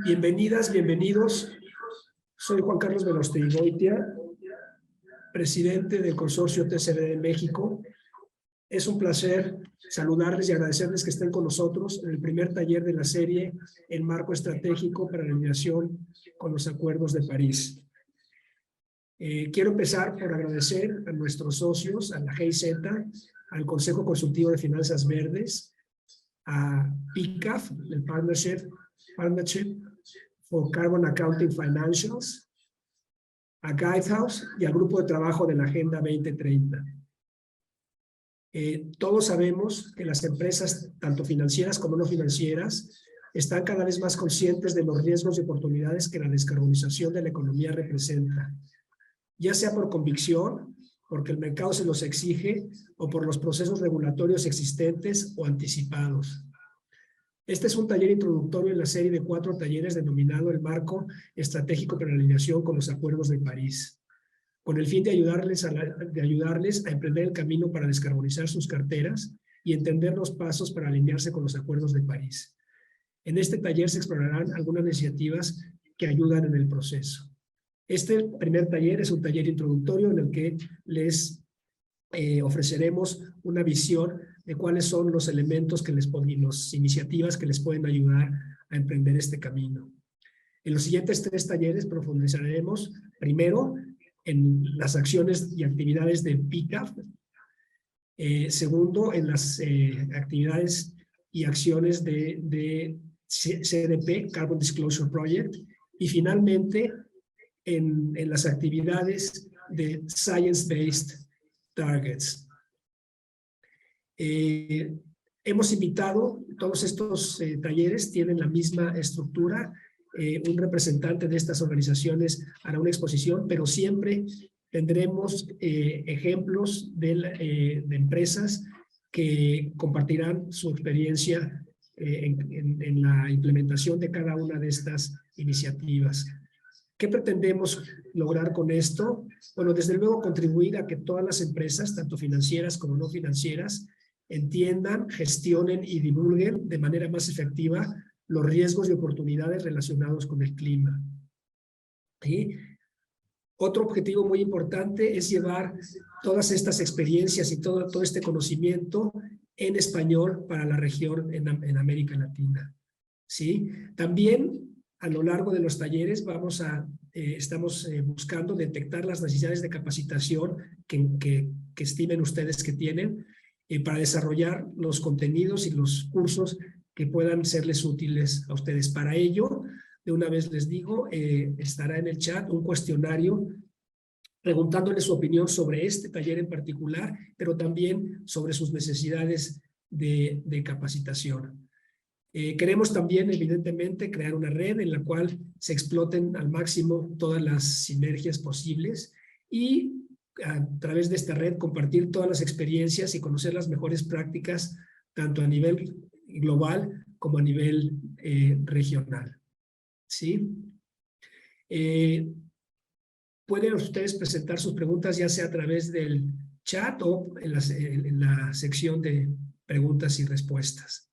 Bienvenidas, bienvenidos. Soy Juan Carlos Velosteguigoitia, presidente del consorcio TCB de México. Es un placer saludarles y agradecerles que estén con nosotros en el primer taller de la serie El Marco Estratégico para la Alineación con los Acuerdos de París. Quiero empezar por agradecer a nuestros socios, a la GIZ, al Consejo Consultivo de Finanzas Verdes, a PICAF, el Partnership for Carbon Accounting Financials, a Guidehouse y al Grupo de Trabajo de la Agenda 2030. Todos sabemos que las empresas, tanto financieras como no financieras, están cada vez más conscientes de los riesgos y oportunidades que la descarbonización de la economía representa, ya sea por convicción, porque el mercado se los exige, o por los procesos regulatorios existentes o anticipados. Este es un taller introductorio en la serie de 4 talleres denominado El Marco Estratégico para la Alineación con los Acuerdos de París, con el fin de ayudarles a emprender el camino para descarbonizar sus carteras y entender los pasos para alinearse con los Acuerdos de París. En este taller se explorarán algunas iniciativas que ayudan en el proceso. Este primer taller es un taller introductorio en el que les ofreceremos una visión de cuáles son los elementos que las iniciativas que les pueden ayudar a emprender este camino. En los siguientes 3 talleres profundizaremos primero en las acciones y actividades de PICAF, segundo en las actividades y acciones de CDP, Carbon Disclosure Project, y finalmente en las actividades de Science-Based Targets. Hemos invitado, todos estos talleres tienen la misma estructura. Un representante de estas organizaciones hará una exposición, pero siempre tendremos ejemplos de empresas que compartirán su experiencia en la implementación de cada una de estas iniciativas. ¿Qué pretendemos lograr con esto? Bueno, desde luego contribuir a que todas las empresas, tanto financieras como no financieras, entiendan, gestionen y divulguen de manera más efectiva los riesgos y oportunidades relacionados con el clima. ¿Sí? Otro objetivo muy importante es llevar todas estas experiencias y todo este conocimiento en español para la región en América Latina. ¿Sí? También a lo largo de los talleres estamos buscando detectar las necesidades de capacitación que estimen ustedes que tienen para desarrollar los contenidos y los cursos que puedan serles útiles a ustedes. Para ello, de una vez les digo, estará en el chat un cuestionario preguntándoles su opinión sobre este taller en particular, pero también sobre sus necesidades de capacitación. Queremos también, evidentemente, crear una red en la cual se exploten al máximo todas las sinergias posibles y a través de esta red compartir todas las experiencias y conocer las mejores prácticas tanto a nivel global como a nivel regional. ¿Sí? Pueden ustedes presentar sus preguntas ya sea a través del chat o en la sección de preguntas y respuestas.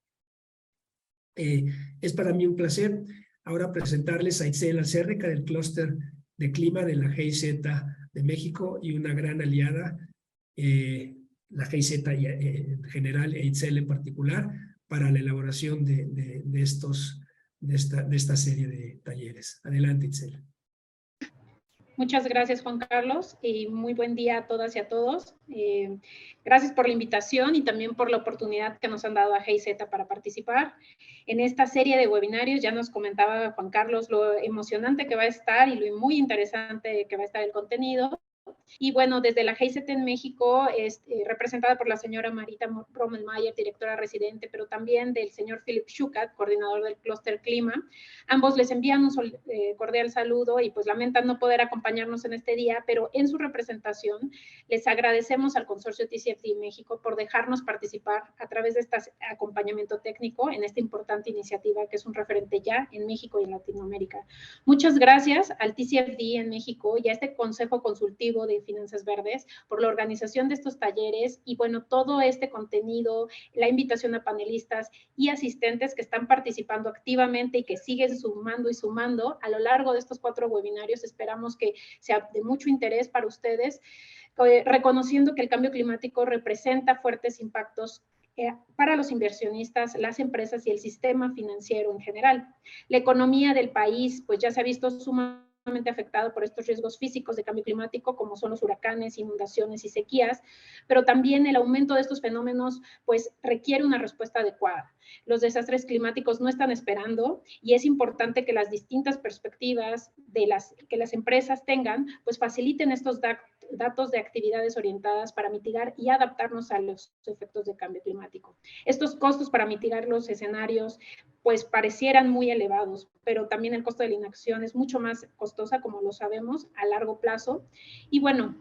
Es para mí un placer ahora presentarles a Itzel Alcérreca del Clúster de Clima de la GIZ de México y una gran aliada, la GIZ en general e Itzel en particular, para la elaboración de esta serie de talleres. Adelante, Itzel. Muchas gracias, Juan Carlos, y muy buen día a todas y a todos. Gracias por la invitación y también por la oportunidad que nos han dado a GIZ para participar en esta serie de webinarios. Ya nos comentaba Juan Carlos lo emocionante que va a estar y lo muy interesante que va a estar el contenido. Y bueno, desde la GIZ en México, representada por la señora Marita Brommelmayer, directora residente, pero también del señor Philip Schukat, coordinador del Clúster Clima. Ambos les envían un cordial saludo y pues lamentan no poder acompañarnos en este día, pero en su representación les agradecemos al consorcio TCFD México por dejarnos participar a través de este acompañamiento técnico en esta importante iniciativa que es un referente ya en México y en Latinoamérica. Muchas gracias al TCFD en México y a este Consejo Consultivo Corporativo de Finanzas Verdes por la organización de estos talleres y bueno, todo este contenido, la invitación a panelistas y asistentes que están participando activamente y que siguen sumando y sumando a lo largo de estos 4 webinarios. Esperamos que sea de mucho interés para ustedes, reconociendo que el cambio climático representa fuertes impactos para los inversionistas, las empresas y el sistema financiero en general. La economía del país, pues ya se ha visto sumamente afectado por estos riesgos físicos de cambio climático, como son los huracanes, inundaciones y sequías, pero también el aumento de estos fenómenos, pues requiere una respuesta adecuada. Los desastres climáticos no están esperando y es importante que las distintas perspectivas que las empresas tengan, pues faciliten estos datos de actividades orientadas para mitigar y adaptarnos a los efectos de cambio climático. Estos costos para mitigar los escenarios pues parecieran muy elevados, pero también el costo de la inacción es mucho más costosa, como lo sabemos, a largo plazo. Y bueno,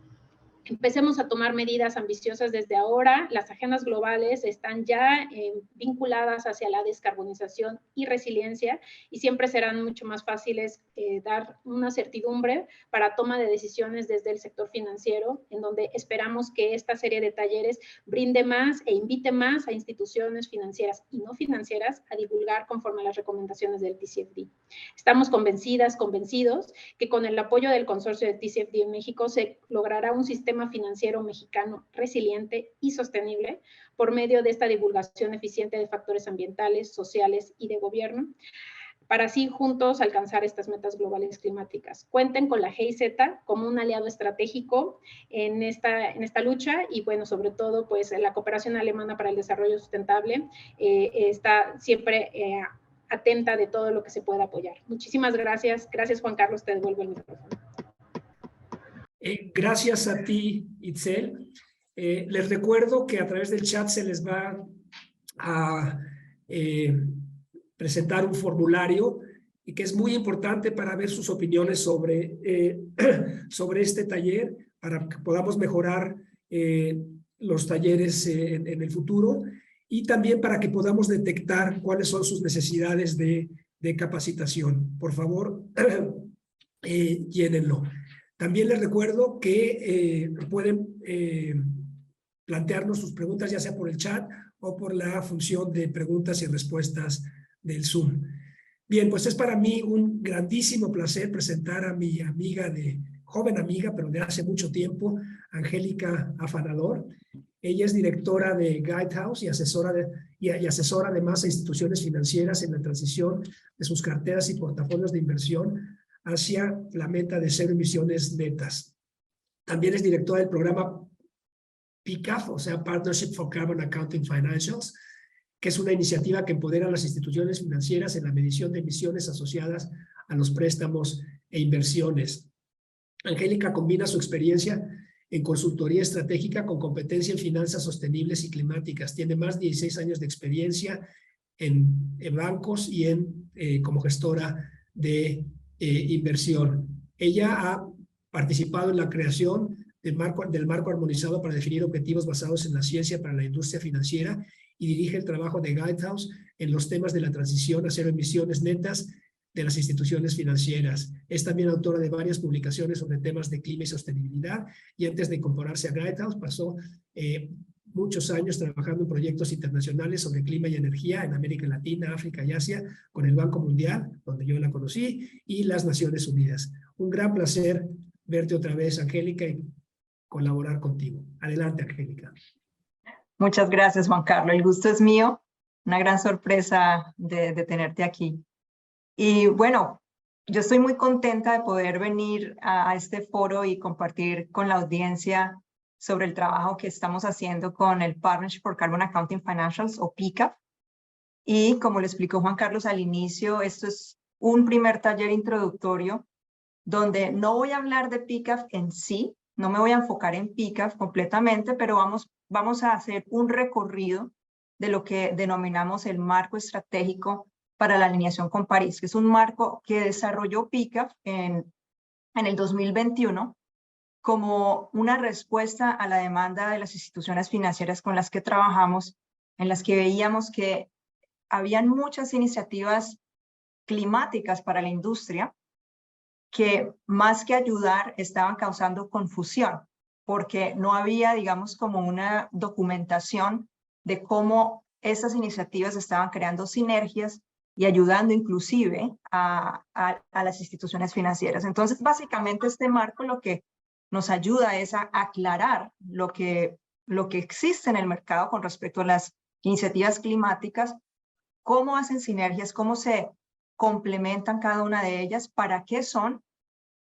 empecemos a tomar medidas ambiciosas desde ahora. Las agendas globales están ya vinculadas hacia la descarbonización y resiliencia y siempre serán mucho más fáciles dar una certidumbre para toma de decisiones desde el sector financiero, en donde esperamos que esta serie de talleres brinde más e invite más a instituciones financieras y no financieras a divulgar conforme a las recomendaciones del TCFD. Estamos convencidos que con el apoyo del consorcio de TCFD en México se logrará un sistema financiero mexicano resiliente y sostenible por medio de esta divulgación eficiente de factores ambientales, sociales y de gobierno, para así juntos alcanzar estas metas globales climáticas. Cuenten con la GIZ como un aliado estratégico en esta lucha y bueno, sobre todo pues la cooperación alemana para el desarrollo sustentable está siempre atenta de todo lo que se pueda apoyar. Muchísimas gracias. Gracias, Juan Carlos, te devuelvo el micrófono. Gracias a ti, Itzel. Les recuerdo que a través del chat se les va a presentar un formulario y que es muy importante para ver sus opiniones sobre este taller, para que podamos mejorar los talleres en el futuro y también para que podamos detectar cuáles son sus necesidades de capacitación. Por favor, llénenlo. También les recuerdo que pueden plantearnos sus preguntas ya sea por el chat o por la función de preguntas y respuestas del Zoom. Bien, pues es para mí un grandísimo placer presentar a mi amiga joven amiga, pero de hace mucho tiempo, Angélica Afanador. Ella es directora de Guidehouse y asesora además a instituciones financieras en la transición de sus carteras y portafolios de inversión hacia la meta de 0 emisiones netas. También es directora del programa PCAF, o sea, Partnership for Carbon Accounting Financials, que es una iniciativa que empodera a las instituciones financieras en la medición de emisiones asociadas a los préstamos e inversiones. Angélica combina su experiencia en consultoría estratégica con competencia en finanzas sostenibles y climáticas. Tiene más de 16 años de experiencia en bancos y como gestora de inversión. Ella ha participado en la creación del marco armonizado para definir objetivos basados en la ciencia para la industria financiera y dirige el trabajo de Guidehouse en los temas de la transición a 0 emisiones netas de las instituciones financieras. Es también autora de varias publicaciones sobre temas de clima y sostenibilidad y antes de incorporarse a Guidehouse pasó muchos años trabajando en proyectos internacionales sobre clima y energía en América Latina, África y Asia, con el Banco Mundial, donde yo la conocí, y las Naciones Unidas. Un gran placer verte otra vez, Angélica, y colaborar contigo. Adelante, Angélica. Muchas gracias, Juan Carlos. El gusto es mío. Una gran sorpresa de tenerte aquí. Y bueno, yo estoy muy contenta de poder venir a este foro y compartir con la audiencia sobre el trabajo que estamos haciendo con el Partnership for Carbon Accounting Financials, o PCAF. Y como le explicó Juan Carlos al inicio, esto es un primer taller introductorio donde no voy a hablar de PCAF en sí, no me voy a enfocar en PCAF completamente, pero vamos a hacer un recorrido de lo que denominamos el marco estratégico para la alineación con París, que es un marco que desarrolló PCAF en el 2021 como una respuesta a la demanda de las instituciones financieras con las que trabajamos, en las que veíamos que habían muchas iniciativas climáticas para la industria, que más que ayudar estaban causando confusión, porque no había, digamos, como una documentación de cómo esas iniciativas estaban creando sinergias y ayudando inclusive a las instituciones financieras. Entonces, básicamente este marco lo que nos ayuda es a aclarar lo que existe en el mercado con respecto a las iniciativas climáticas, cómo hacen sinergias, cómo se complementan cada una de ellas, para qué son,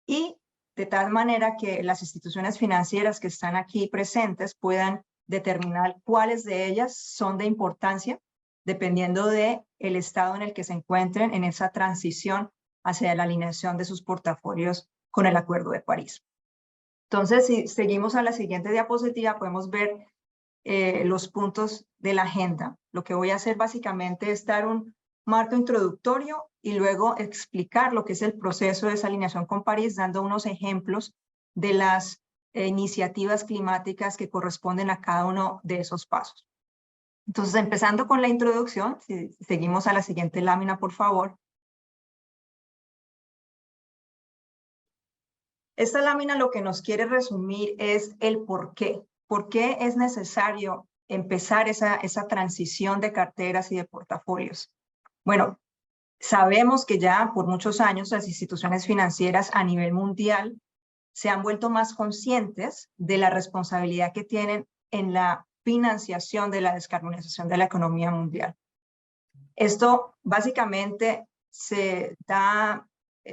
y de tal manera que las instituciones financieras que están aquí presentes puedan determinar cuáles de ellas son de importancia, dependiendo del estado en el que se encuentren en esa transición hacia la alineación de sus portafolios con el Acuerdo de París. Entonces, si seguimos a la siguiente diapositiva, podemos ver los puntos de la agenda. Lo que voy a hacer básicamente es dar un marco introductorio y luego explicar lo que es el proceso de esa alineación con París, dando unos ejemplos de las iniciativas climáticas que corresponden a cada uno de esos pasos. Entonces, empezando con la introducción, si seguimos a la siguiente lámina, por favor. Esta lámina lo que nos quiere resumir es el por qué. ¿Por qué es necesario empezar esa transición de carteras y de portafolios? Bueno, sabemos que ya por muchos años las instituciones financieras a nivel mundial se han vuelto más conscientes de la responsabilidad que tienen en la financiación de la descarbonización de la economía mundial. Esto básicamente se da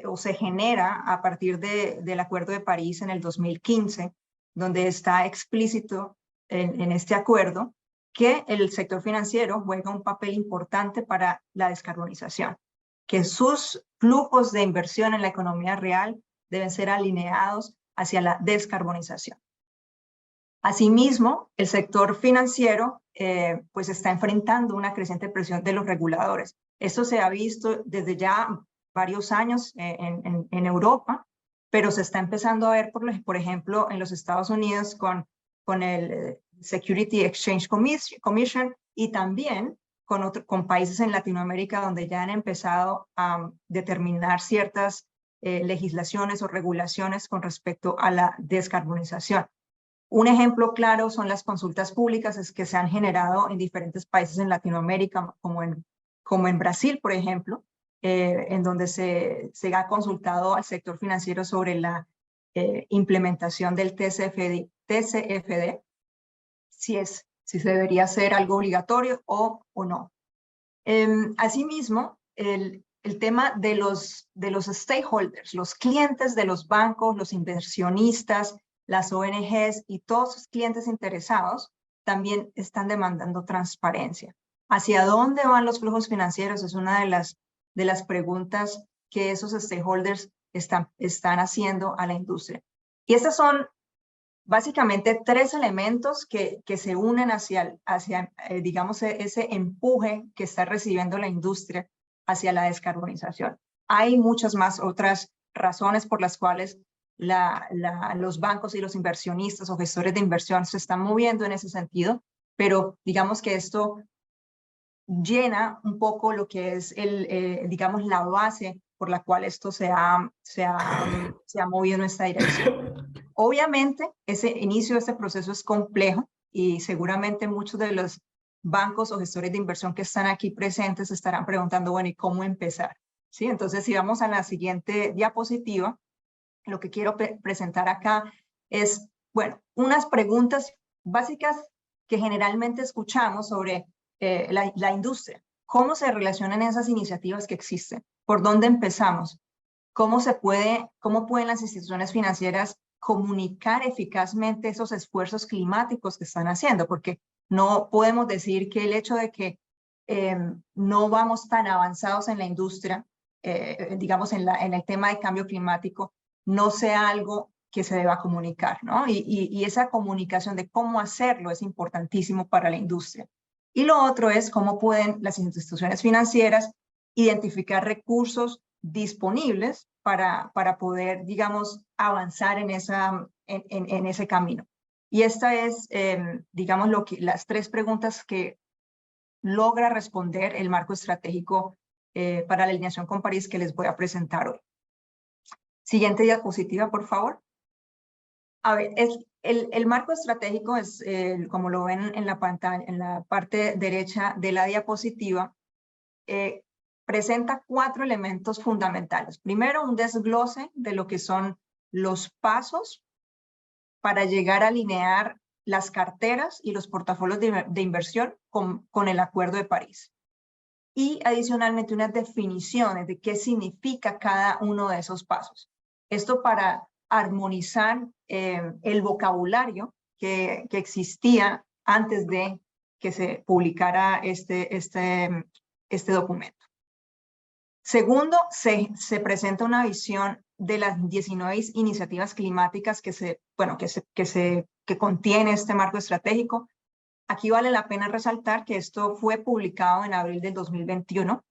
o se genera a partir del Acuerdo de París en el 2015, donde está explícito en este acuerdo que el sector financiero juega un papel importante para la descarbonización, que sus flujos de inversión en la economía real deben ser alineados hacia la descarbonización. Asimismo, el sector financiero pues está enfrentando una creciente presión de los reguladores. Esto se ha visto desde ya varios años en Europa, pero se está empezando a ver, por ejemplo, en los Estados Unidos con el Security Exchange Commission y también con países en Latinoamérica donde ya han empezado a determinar ciertas legislaciones o regulaciones con respecto a la descarbonización. Un ejemplo claro son las consultas públicas que se han generado en diferentes países en Latinoamérica, como en Brasil, por ejemplo, en donde se ha consultado al sector financiero sobre la implementación del TCFD, si se debería ser algo obligatorio o no. Asimismo, el tema de los stakeholders, los clientes de los bancos, los inversionistas, las ONGs y todos sus clientes interesados también están demandando transparencia. ¿Hacia dónde van los flujos financieros? Es una de las preguntas que esos stakeholders están haciendo a la industria. Y estos son básicamente tres elementos que se unen hacia digamos, ese empuje que está recibiendo la industria hacia la descarbonización. Hay muchas más otras razones por las cuales los bancos y los inversionistas o gestores de inversión se están moviendo en ese sentido, pero digamos que esto llena un poco lo que es digamos, la base por la cual esto se ha movido en esta dirección. Obviamente, ese inicio de este proceso es complejo y seguramente muchos de los bancos o gestores de inversión que están aquí presentes estarán preguntando, bueno, ¿y cómo empezar? ¿Sí? Entonces, si vamos a la siguiente diapositiva, lo que quiero presentar acá es, bueno, unas preguntas básicas que generalmente escuchamos sobre la industria. ¿Cómo se relacionan esas iniciativas que existen? ¿Por dónde empezamos? ¿Cómo pueden las instituciones financieras comunicar eficazmente esos esfuerzos climáticos que están haciendo? Porque no podemos decir que el hecho de que no vamos tan avanzados en la industria, digamos en el tema de cambio climático, no sea algo que se deba comunicar, ¿no? Y esa comunicación de cómo hacerlo es importantísimo para la industria. Y lo otro es cómo pueden las instituciones financieras identificar recursos disponibles para poder, digamos, avanzar en ese camino. Y esta es, digamos, las tres preguntas que logra responder el marco estratégico para la alineación con París que les voy a presentar hoy. Siguiente diapositiva, por favor. A ver, el marco estratégico es, como lo ven en la pantalla, en la parte derecha de la diapositiva, presenta 4 elementos fundamentales. Primero, un desglose de lo que son los pasos para llegar a alinear las carteras y los portafolios de inversión con el Acuerdo de París. Y adicionalmente unas definiciones de qué significa cada uno de esos pasos. Esto para armonizar el vocabulario que existía antes de que se publicara este documento. Segundo, se presenta una visión de las 19 iniciativas climáticas que contiene este marco estratégico. Aquí vale la pena resaltar que esto fue publicado en abril del 2021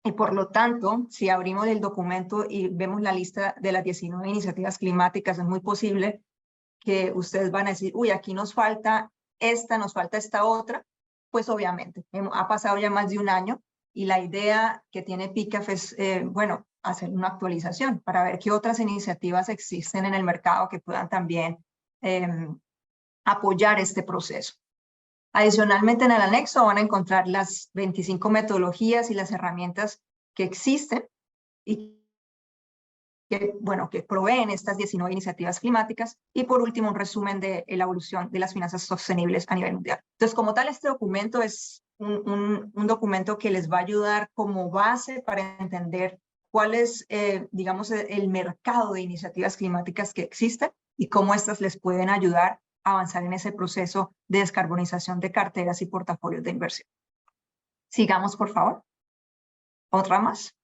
y por lo tanto, si abrimos el documento y vemos la lista de las 19 iniciativas climáticas, es muy posible que ustedes van a decir, uy, aquí nos falta esta otra. Pues obviamente, ha pasado ya más de un año y la idea que tiene PICAF es, hacer una actualización para ver qué otras iniciativas existen en el mercado que puedan también apoyar este proceso. Adicionalmente, en el anexo van a encontrar las 25 metodologías y las herramientas que existen y que proveen estas 19 iniciativas climáticas. Y por último, un resumen de la evolución de las finanzas sostenibles a nivel mundial. Entonces, como tal, este documento es un documento que les va a ayudar como base para entender cuál es, digamos, el mercado de iniciativas climáticas que existen y cómo estas les pueden ayudar avanzar en ese proceso de descarbonización de carteras y portafolios de inversión. Sigamos, por favor. Otra más.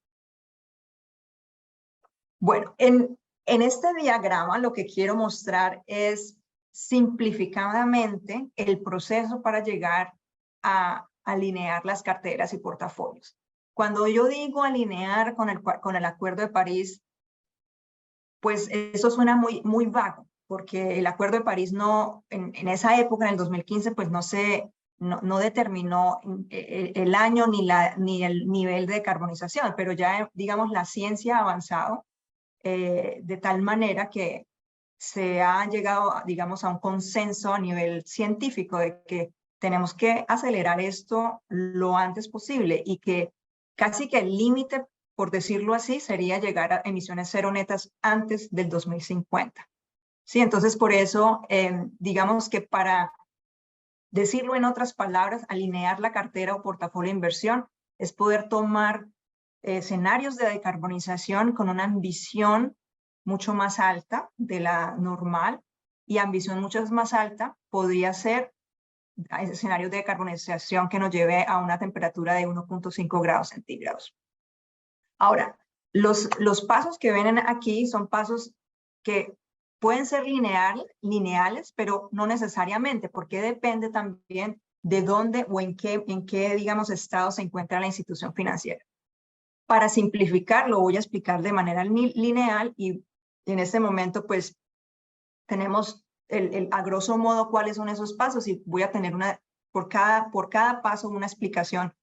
Bueno, en este diagrama lo que quiero mostrar es simplificadamente el proceso para llegar a alinear las carteras y portafolios. Cuando yo digo alinear con el Acuerdo de París, pues eso suena muy vago, porque el Acuerdo de París en esa época, en el 2015, pues no determinó el año ni el nivel de decarbonización, pero ya, digamos, la ciencia ha avanzado de tal manera que se ha llegado, digamos, a un consenso a nivel científico de que tenemos que acelerar esto lo antes posible y que casi que el límite, por decirlo así, sería llegar a emisiones cero netas antes del 2050. Sí, entonces por eso, digamos que para decirlo en otras palabras, alinear la cartera o portafolio de inversión es poder tomar escenarios de decarbonización con una ambición mucho más alta de la normal, y ambición mucho más alta podría ser escenarios de decarbonización que nos lleve a una temperatura de 1.5 grados centígrados. Ahora, los pasos que ven aquí son pasos que pueden ser lineales, pero no necesariamente, porque depende también de dónde o en qué digamos, estado se encuentra la institución financiera. Para simplificar, lo voy a explicar de manera lineal y en este momento, pues, tenemos a grosso modo cuáles son esos pasos y voy a tener por cada paso una explicación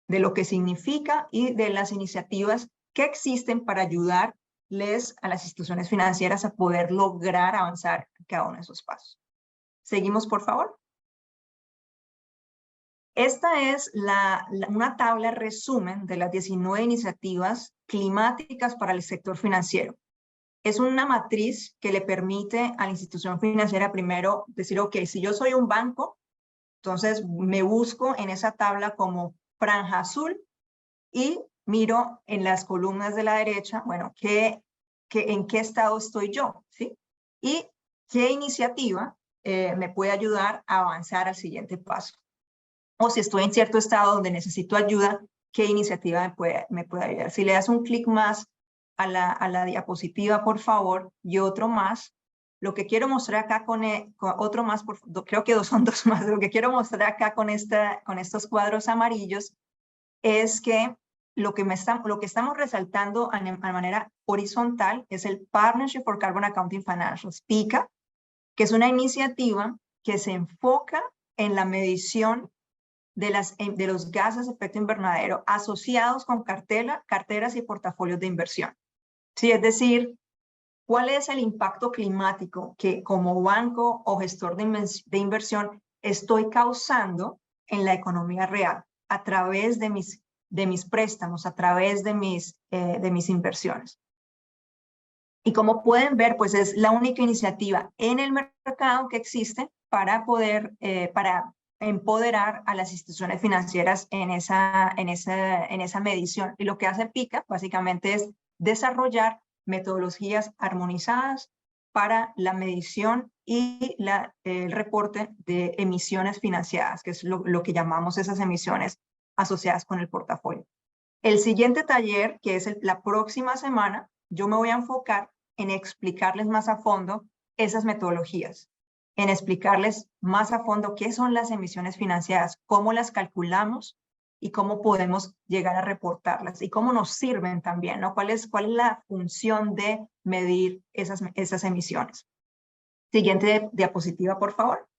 de lo que significa y de las iniciativas que existen para ayudarles a las instituciones financieras a poder lograr avanzar en cada uno de esos pasos. Seguimos, por favor. Esta es una tabla resumen de las 19 iniciativas climáticas para el sector financiero. Es una matriz que le permite a la institución financiera primero decir, ok, si yo soy un banco, entonces me busco en esa tabla como franja azul y miro en las columnas de la derecha, bueno, en qué estado estoy yo, ¿sí? Y qué iniciativa me puede ayudar a avanzar al siguiente paso. O si estoy en cierto estado donde necesito ayuda, ¿qué iniciativa me puede ayudar? Si le das un clic más a la diapositiva, por favor, y otro más, lo que quiero mostrar acá con otro más, creo que son dos más, lo que quiero mostrar acá con estos cuadros amarillos es que lo que estamos resaltando de manera horizontal es el Partnership for Carbon Accounting Financials, PICA, que es una iniciativa que se enfoca en la medición de los gases de efecto invernadero asociados con carteras y portafolios de inversión. Sí, es decir, ¿Cuál es el impacto climático que como banco o gestor de inversión estoy causando en la economía real a través de mis préstamos, a través de mis inversiones? Y como pueden ver, pues es la única iniciativa en el mercado que existe para poder, para empoderar a las instituciones financieras en esa medición. Y lo que hace PICAP básicamente es desarrollar metodologías armonizadas para la medición y el reporte de emisiones financiadas, que es lo que llamamos esas emisiones asociadas con el portafolio. El siguiente taller, que es la próxima semana, yo me voy a enfocar en explicarles más a fondo esas metodologías, en explicarles más a fondo qué son las emisiones financiadas, cómo las calculamos y cómo podemos llegar a reportarlas y cómo nos sirven también, ¿no? ¿Cuál es la función de medir esas emisiones? Siguiente diapositiva, por favor.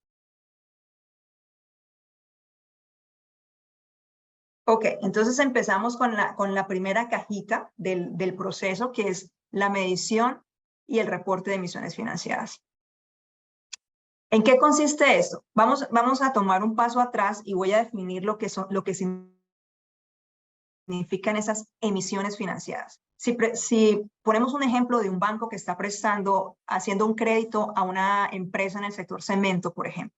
Ok, entonces empezamos con la primera cajita del proceso, que es la medición y el reporte de emisiones financiadas. ¿En qué consiste esto? Vamos a tomar un paso atrás y voy a definir lo que significan esas emisiones financiadas. Si ponemos un ejemplo de un banco que está haciendo un crédito a una empresa en el sector cemento, por ejemplo.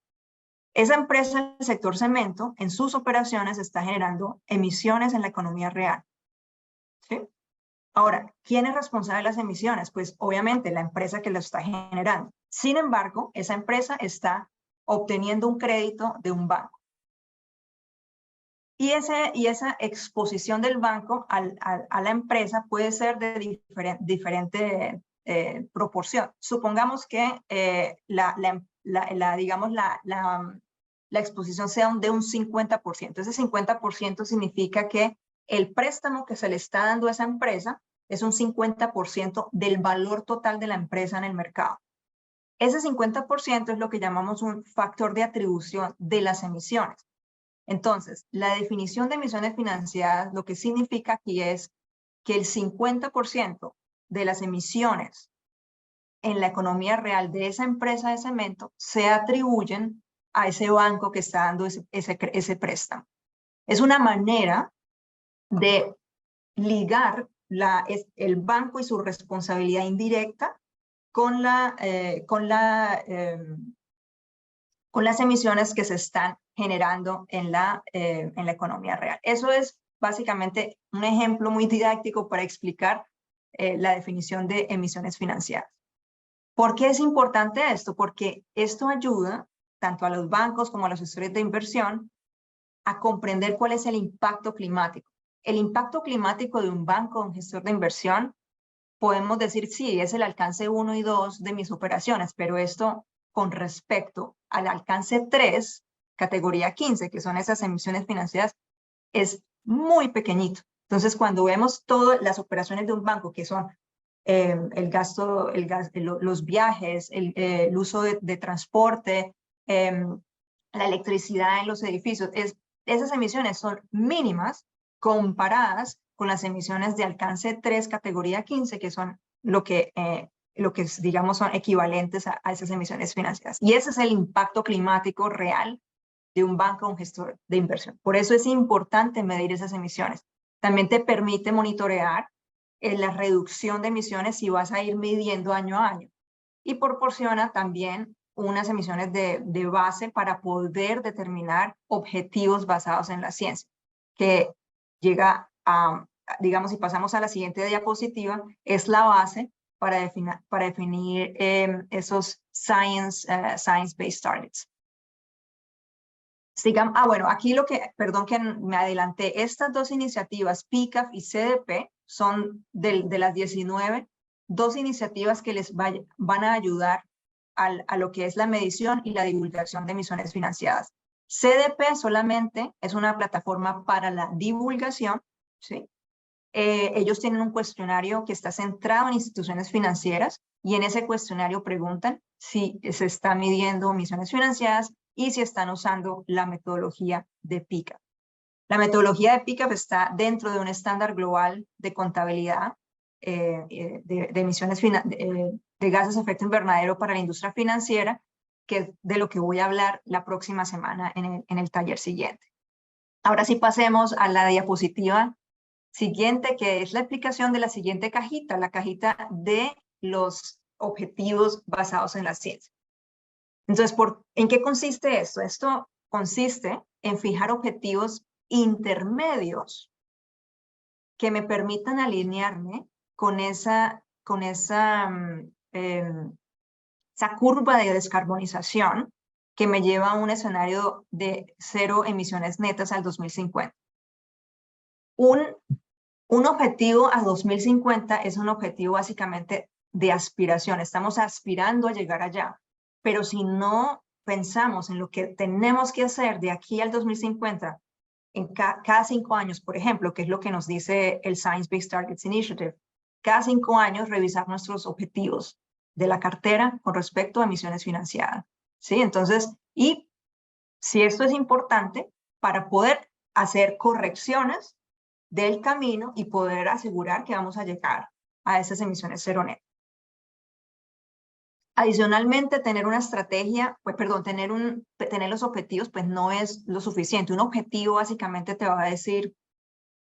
Esa empresa del sector cemento, en sus operaciones, está generando emisiones en la economía real. ¿Sí? Ahora, ¿quién es responsable de las emisiones? Pues obviamente la empresa que lo está generando. Sin embargo, esa empresa está obteniendo un crédito de un banco. Y esa exposición del banco a la empresa puede ser de diferente proporción. Supongamos que la exposición sea de un 50%. Ese 50% significa que el préstamo que se le está dando a esa empresa es un 50% del valor total de la empresa en el mercado. Ese 50% es lo que llamamos un factor de atribución de las emisiones. Entonces, la definición de emisiones financiadas lo que significa aquí es que el 50% de las emisiones en la economía real de esa empresa de cemento se atribuyen a ese banco que está dando ese préstamo. Es una manera de ligar el banco y su responsabilidad indirecta con las emisiones que se están generando en la economía real. Eso es básicamente un ejemplo muy didáctico para explicar la definición de emisiones financiadas. ¿Por qué es importante esto? Porque esto ayuda tanto a los bancos como a los gestores de inversión a comprender cuál es el impacto climático. El impacto climático de un banco o un gestor de inversión, podemos decir, sí, es el alcance 1 y 2 de mis operaciones, pero esto con respecto al alcance 3, categoría 15, que son esas emisiones financieras, es muy pequeñito. Entonces, cuando vemos todas las operaciones de un banco, que son el gasto, los viajes, el uso de transporte, la electricidad en los edificios, esas emisiones son mínimas comparadas con las emisiones de alcance 3, categoría 15, que son lo que digamos son equivalentes a esas emisiones financieras. Y ese es el impacto climático real de un banco o un gestor de inversión. Por eso es importante medir esas emisiones. También te permite monitorear la reducción de emisiones si vas a ir midiendo año a año. Y proporciona también unas emisiones de base para poder determinar objetivos basados en la ciencia, que llega a, digamos, si pasamos a la siguiente diapositiva, es la base para definir esos science-based targets. Bueno, aquí perdón que me adelanté, estas dos iniciativas, PICAF y CDP, son de las 19, dos iniciativas que les van a ayudar a lo que es la medición y la divulgación de emisiones financiadas. CDP solamente es una plataforma para la divulgación, ¿sí? Ellos tienen un cuestionario que está centrado en instituciones financieras y en ese cuestionario preguntan si se está midiendo emisiones financieras y si están usando la metodología de PICAP. La metodología de PICAP está dentro de un estándar global de contabilidad de emisiones de gases de efecto invernadero para la industria financiera, que es de lo que voy a hablar la próxima semana en el taller siguiente. Ahora sí pasemos a la diapositiva siguiente, que es la explicación de la siguiente cajita, la cajita de los objetivos basados en la ciencia. Entonces, ¿en qué consiste esto? Esto consiste en fijar objetivos intermedios que me permitan alinearme con esa curva de descarbonización que me lleva a un escenario de 0 emisiones netas al 2050. Un objetivo a 2050 es un objetivo básicamente de aspiración. Estamos aspirando a llegar allá, pero si no pensamos en lo que tenemos que hacer de aquí al 2050, en cada 5 años, por ejemplo, que es lo que nos dice el Science Based Targets Initiative, cada 5 años revisar nuestros objetivos de la cartera con respecto a emisiones financiadas. ¿Sí? Entonces, y si esto es importante para poder hacer correcciones del camino y poder asegurar que vamos a llegar a esas emisiones cero net. Adicionalmente, tener una estrategia, tener los objetivos, pues no es lo suficiente. Un objetivo básicamente te va a decir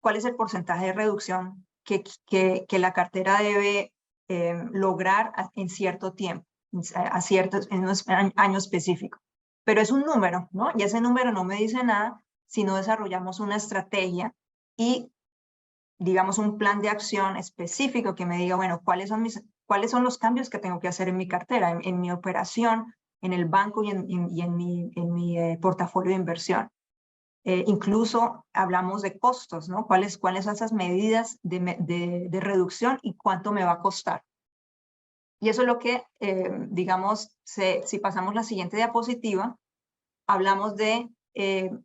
cuál es el porcentaje de reducción que la cartera debe lograr en cierto tiempo, en un año específico. Pero es un número, ¿no? Y ese número no me dice nada si no desarrollamos una estrategia y, digamos, un plan de acción específico que me diga, bueno, ¿cuáles son los cambios que tengo que hacer en mi cartera, en mi operación, en el banco y en mi portafolio de inversión? Incluso hablamos de costos, ¿no? ¿Cuáles son esas medidas de reducción y cuánto me va a costar? Y eso es lo que, digamos, si pasamos la siguiente diapositiva, hablamos de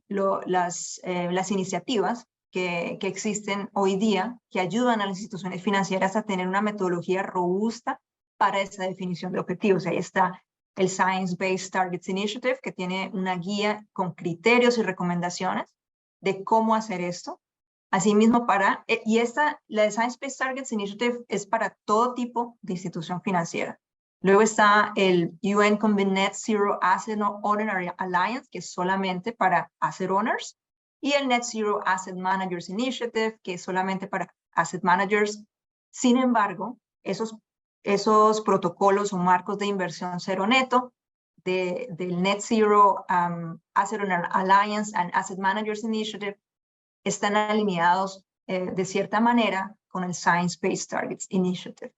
las iniciativas que existen hoy día que ayudan a las instituciones financieras a tener una metodología robusta para esa definición de objetivos. Ahí está el Science Based Targets Initiative, que tiene una guía con criterios y recomendaciones de cómo hacer esto. Asimismo, la de Science Based Targets Initiative es para todo tipo de institución financiera. Luego está el UN Convened Net Zero Asset Owner Alliance, que es solamente para asset owners, y el Net Zero Asset Managers Initiative, que es solamente para asset managers. Sin embargo, esos protocolos o marcos de inversión cero neto del Net Zero Asset Owner Alliance and Asset Managers Initiative están alineados de cierta manera con el Science Based Targets Initiative.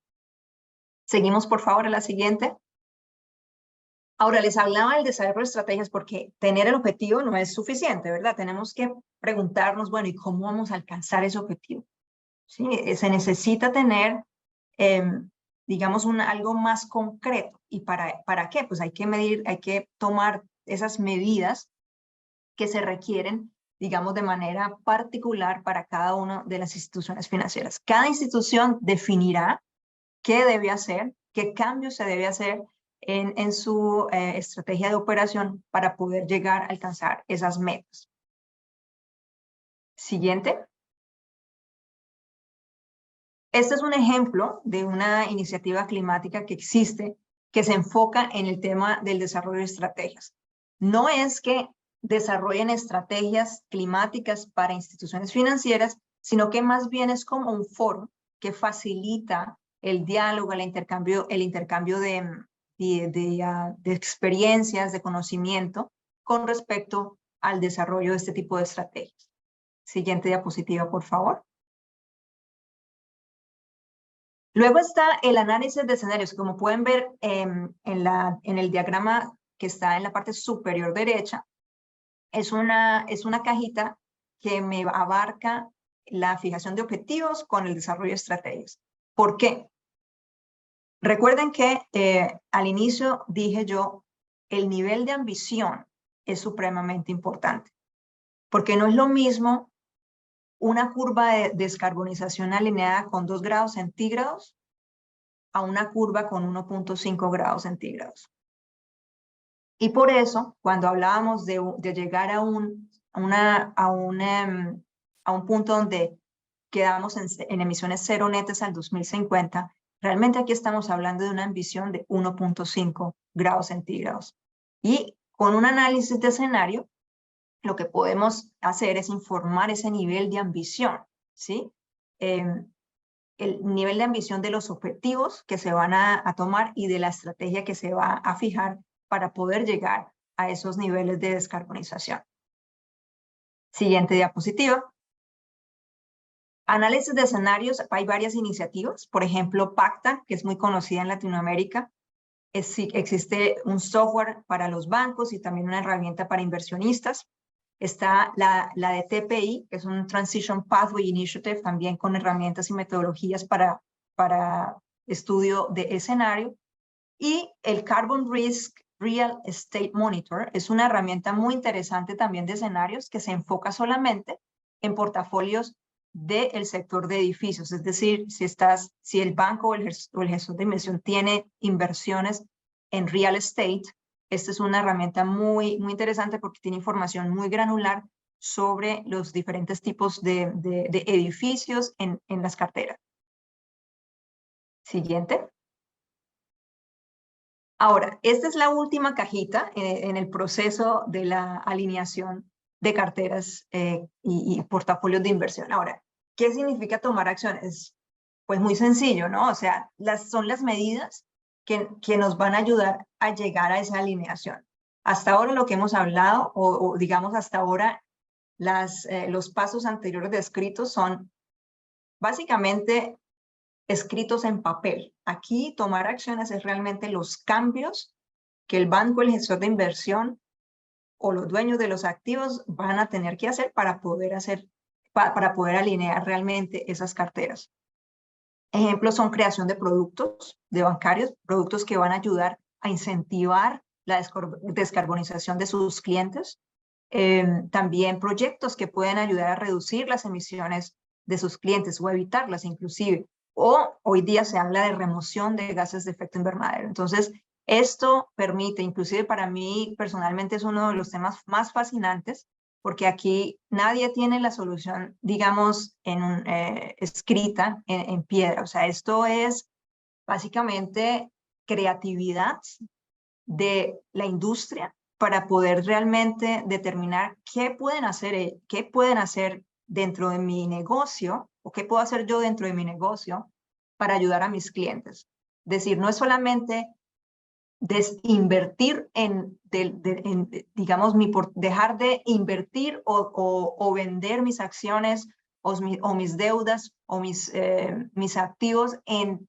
Seguimos, por favor, a la siguiente. Ahora, les hablaba del desarrollo de estrategias porque tener el objetivo no es suficiente, ¿verdad? Tenemos que preguntarnos, bueno, ¿y cómo vamos a alcanzar ese objetivo? ¿Sí? Se necesita tener, digamos, algo más concreto. ¿Y para qué? Pues hay que medir, hay que tomar esas medidas que se requieren, digamos, de manera particular para cada una de las instituciones financieras. Cada institución definirá qué debe hacer, qué cambios se debe hacer en su estrategia de operación para poder llegar a alcanzar esas metas. Siguiente. Este es un ejemplo de una iniciativa climática que existe, que se enfoca en el tema del desarrollo de estrategias. No es que desarrollen estrategias climáticas para instituciones financieras, sino que más bien es como un foro que facilita el diálogo, el intercambio de experiencias, de conocimiento con respecto al desarrollo de este tipo de estrategias. Siguiente diapositiva, por favor. Luego está el análisis de escenarios. Como pueden ver en el diagrama que está en la parte superior derecha, es una cajita que me abarca la fijación de objetivos con el desarrollo de estrategias. ¿Por qué? Recuerden que al inicio dije yo, el nivel de ambición es supremamente importante, porque no es lo mismo una curva de descarbonización alineada con 2 grados centígrados a una curva con 1.5 grados centígrados. Y por eso, cuando hablábamos de llegar a un punto donde quedamos en emisiones cero netas al 2050, realmente aquí estamos hablando de una ambición de 1.5 grados centígrados. Y con un análisis de escenario, lo que podemos hacer es informar ese nivel de ambición, ¿sí? El nivel de ambición de los objetivos que se van a tomar y de la estrategia que se va a fijar para poder llegar a esos niveles de descarbonización. Siguiente diapositiva. Análisis de escenarios, hay varias iniciativas, por ejemplo, PACTA, que es muy conocida en Latinoamérica. Existe un software para los bancos y también una herramienta para inversionistas. Está la de TPI, que es un Transition Pathway Initiative, también con herramientas y metodologías para estudio de escenario. Y el Carbon Risk Real Estate Monitor es una herramienta muy interesante también de escenarios que se enfoca solamente en portafolios del sector de edificios. Es decir, si el banco o el gestor de inversión tiene inversiones en real estate, esta es una herramienta muy interesante porque tiene información muy granular sobre los diferentes tipos de edificios en las carteras. Siguiente. Ahora, esta es la última cajita en el proceso de la alineación de carteras y portafolios de inversión. Ahora, ¿qué significa tomar acciones? Pues muy sencillo, ¿no? O sea, son las medidas que nos van a ayudar a llegar a esa alineación. Hasta ahora lo que hemos hablado, o digamos hasta ahora, los pasos anteriores descritos son básicamente escritos en papel. Aquí tomar acciones es realmente los cambios que el banco, el gestor de inversión o los dueños de los activos van a tener que hacer para poder alinear realmente esas carteras. Ejemplos son creación de productos de bancarios, productos que van a ayudar a incentivar la descarbonización de sus clientes. También proyectos que pueden ayudar a reducir las emisiones de sus clientes o evitarlas inclusive. O hoy día se habla de remoción de gases de efecto invernadero. Entonces, esto permite, inclusive para mí personalmente es uno de los temas más fascinantes, porque aquí nadie tiene la solución, digamos, escrita en piedra. O sea, esto es básicamente creatividad de la industria para poder realmente determinar qué pueden hacer dentro de mi negocio o qué puedo hacer yo dentro de mi negocio para ayudar a mis clientes. Es decir, no es solamente desinvertir digamos, dejar de invertir o vender mis acciones o mis deudas o mis activos en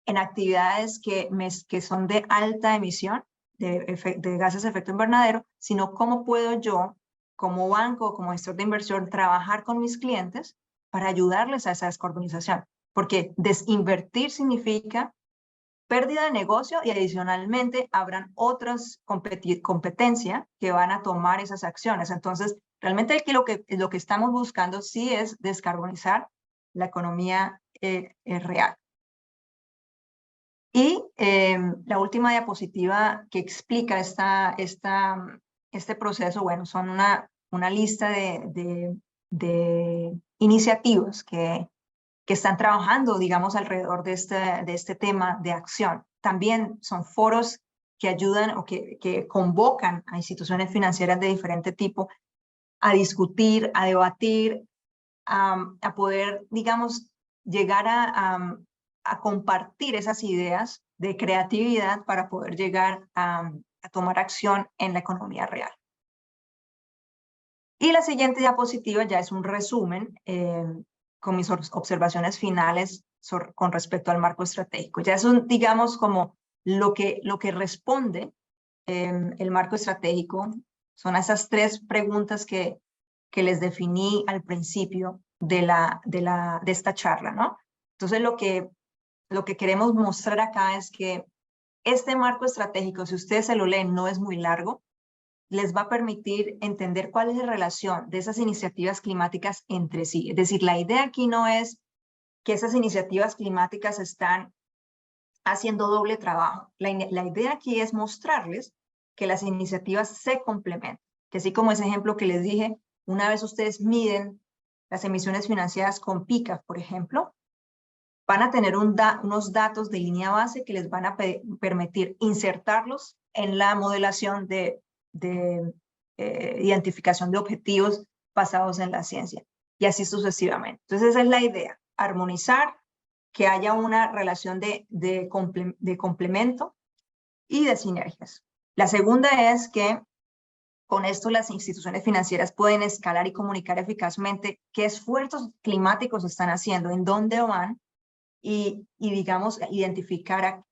actividades que son de alta emisión de gases de efecto invernadero, sino cómo puedo yo, como banco o como gestor de inversión, trabajar con mis clientes para ayudarles a esa descarbonización. Porque desinvertir significa pérdida de negocio y adicionalmente habrán otras competencias que van a tomar esas acciones. Entonces, realmente aquí lo que estamos buscando sí es descarbonizar la economía real. Y la última diapositiva que explica este proceso, bueno, son una lista de iniciativas que están trabajando, digamos, alrededor de este tema de acción. También son foros que ayudan o que convocan a instituciones financieras de diferente tipo a discutir, a debatir, a poder, digamos, llegar a compartir esas ideas de creatividad para poder llegar a tomar acción en la economía real. Y la siguiente diapositiva ya es un resumen con mis observaciones finales con respecto al marco estratégico. Ya es digamos, como lo que responde el marco estratégico. Son esas tres preguntas que les definí al principio de esta charla, ¿no? Entonces, lo que queremos mostrar acá es que este marco estratégico, si ustedes se lo leen, no es muy largo, les va a permitir entender cuál es la relación de esas iniciativas climáticas entre sí. Es decir, la idea aquí no es que esas iniciativas climáticas están haciendo doble trabajo. La idea aquí es mostrarles que las iniciativas se complementan. Que así como ese ejemplo que les dije, una vez ustedes miden las emisiones financiadas con PICAF, por ejemplo, van a tener unos datos de línea base que les van a permitir insertarlos en la modelación de identificación de objetivos basados en la ciencia, y así sucesivamente. Entonces, esa es la idea, armonizar, que haya una relación de complemento y de sinergias. La segunda es que con esto las instituciones financieras pueden escalar y comunicar eficazmente qué esfuerzos climáticos están haciendo, en dónde van, y digamos, identificar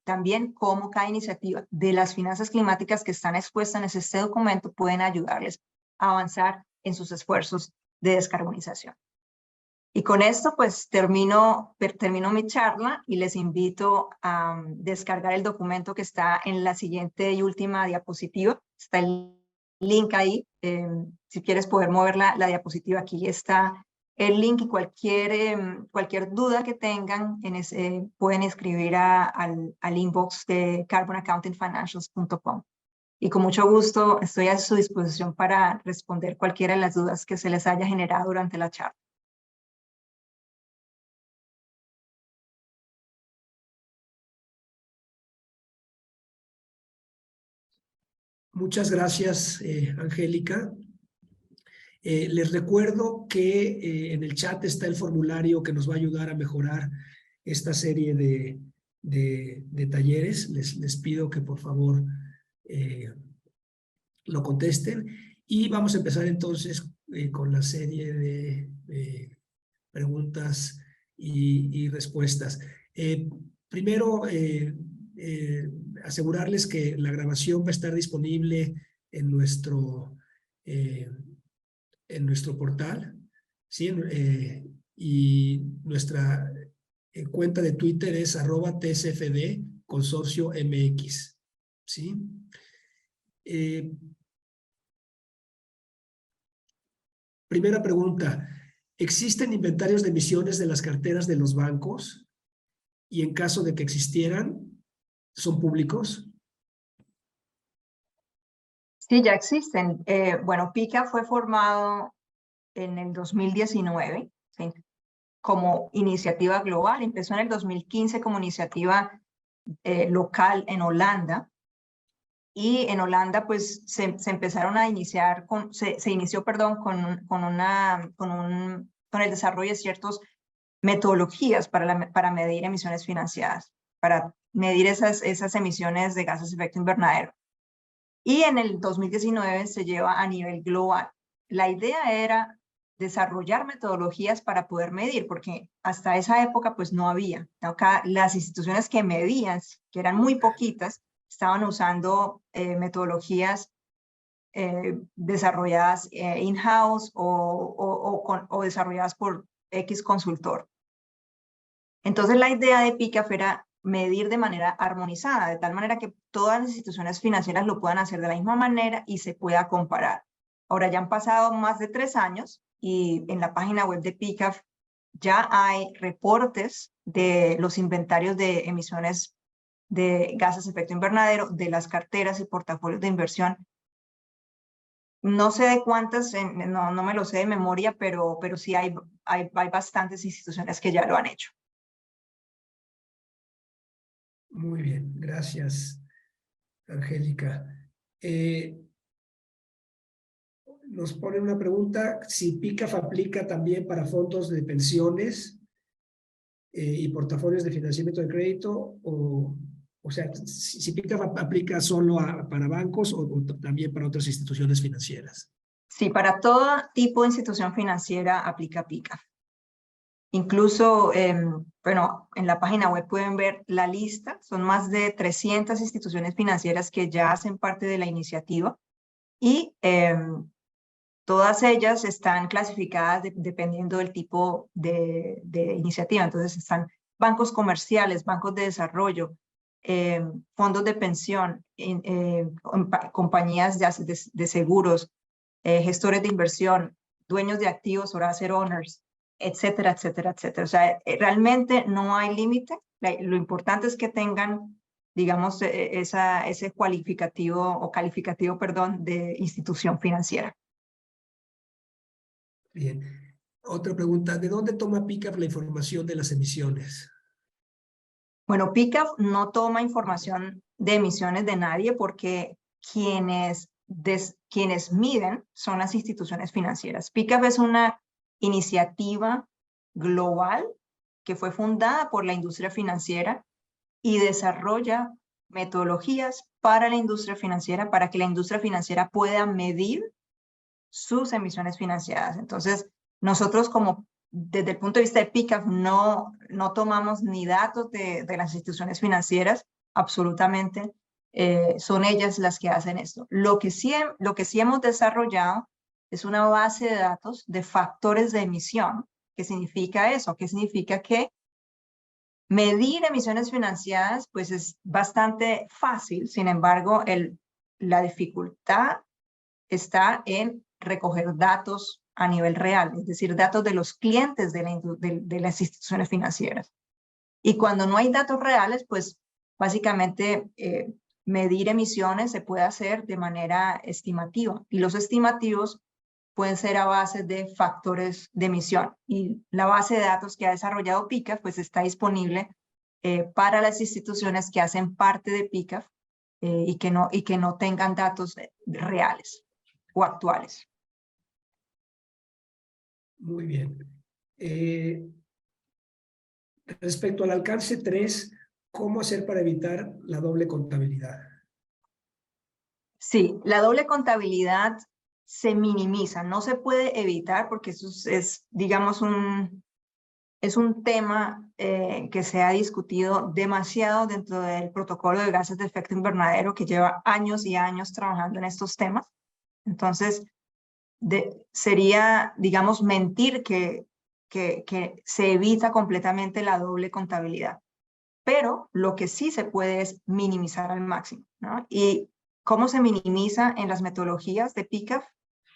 también cómo cada iniciativa de las finanzas climáticas que están expuestas en este documento pueden ayudarles a avanzar en sus esfuerzos de descarbonización. Y con esto pues termino mi charla y les invito a descargar el documento que está en la siguiente y última diapositiva. Está el link ahí, si quieres poder mover la diapositiva, aquí está el link, y cualquier duda que tengan pueden escribir al inbox de carbonaccountingfinancials.com. Y con mucho gusto estoy a su disposición para responder cualquiera de las dudas que se les haya generado durante la charla. Muchas gracias, Angélica. Les recuerdo que en el chat está el formulario que nos va a ayudar a mejorar esta serie de talleres. Les pido que por favor lo contesten, y vamos a empezar entonces con la serie de preguntas y respuestas. Primero, asegurarles que la grabación va a estar disponible en nuestro portal, ¿sí? Y nuestra cuenta de Twitter es @tsfd Consorcio MX, ¿sí? Primera pregunta: ¿existen inventarios de emisiones de las carteras de los bancos? Y en caso de que existieran, ¿son públicos? Sí, ya existen. Bueno, PICA fue formado en el 2019, ¿sí? Como iniciativa global. Empezó en el 2015 como iniciativa local en Holanda. Y en Holanda, pues, se empezaron a iniciar, se inició, perdón, con el desarrollo de ciertas metodologías para medir emisiones financiadas, para medir esas emisiones de gases de efecto invernadero. Y en el 2019 se lleva a nivel global. La idea era desarrollar metodologías para poder medir, porque hasta esa época pues no había. Acá las instituciones que medían, que eran muy poquitas, estaban usando metodologías desarrolladas in-house o desarrolladas por X consultor. Entonces la idea de PICAF era medir de manera armonizada, de tal manera que todas las instituciones financieras lo puedan hacer de la misma manera y se pueda comparar. Ahora ya han pasado más de 3 años y en la página web de PICAF ya hay reportes de los inventarios de emisiones de gases de efecto invernadero de las carteras y portafolios de inversión. No sé de cuántas, no me lo sé de memoria, pero sí hay bastantes instituciones que ya lo han hecho. Muy bien, gracias, Angélica. Nos pone una pregunta: si PICAF aplica también para fondos de pensiones y portafolios de financiamiento de crédito, o sea, si PICAF aplica solo para bancos o también para otras instituciones financieras. Sí, para todo tipo de institución financiera aplica PICAF. Incluso, bueno, en la página web pueden ver la lista. Son más de 300 instituciones financieras que ya hacen parte de la iniciativa, y todas ellas están clasificadas dependiendo del tipo de iniciativa. Entonces están bancos comerciales, bancos de desarrollo, fondos de pensión, compañías de seguros, gestores de inversión, dueños de activos o asset owners, etcétera, etcétera, etcétera. O sea, realmente no hay límite. Lo importante es que tengan, digamos, ese calificativo, perdón, de institución financiera. Bien. Otra pregunta, ¿de dónde toma PICAF la información de las emisiones? Bueno, PICAF no toma información de emisiones de nadie porque quienes miden son las instituciones financieras. PICAF es una iniciativa global que fue fundada por la industria financiera y desarrolla metodologías para la industria financiera para que la industria financiera pueda medir sus emisiones financiadas. Entonces, nosotros desde el punto de vista de PICAF no tomamos ni datos de las instituciones financieras, absolutamente. Son ellas las que hacen esto. Lo que sí hemos desarrollado es una base de datos de factores de emisión. ¿Qué significa eso? ¿Qué significa que medir emisiones financiadas pues es bastante fácil? Sin embargo, la dificultad está en recoger datos a nivel real, es decir, datos de los clientes de las instituciones financieras. Y cuando no hay datos reales, pues básicamente medir emisiones se puede hacer de manera estimativa. Y los estimativos pueden ser a base de factores de emisión. Y la base de datos que ha desarrollado PICAF pues está disponible para las instituciones que hacen parte de PICAF y que no tengan datos reales o actuales. Muy bien. Respecto al alcance 3, ¿cómo hacer para evitar la doble contabilidad? Sí, la doble contabilidad se minimiza, no se puede evitar porque eso es digamos, es un tema que se ha discutido demasiado dentro del protocolo de gases de efecto invernadero que lleva años y años trabajando en estos temas. Entonces, sería, digamos, mentir que se evita completamente la doble contabilidad. Pero lo que sí se puede es minimizar al máximo, ¿no? ¿Y cómo se minimiza en las metodologías de PICAF?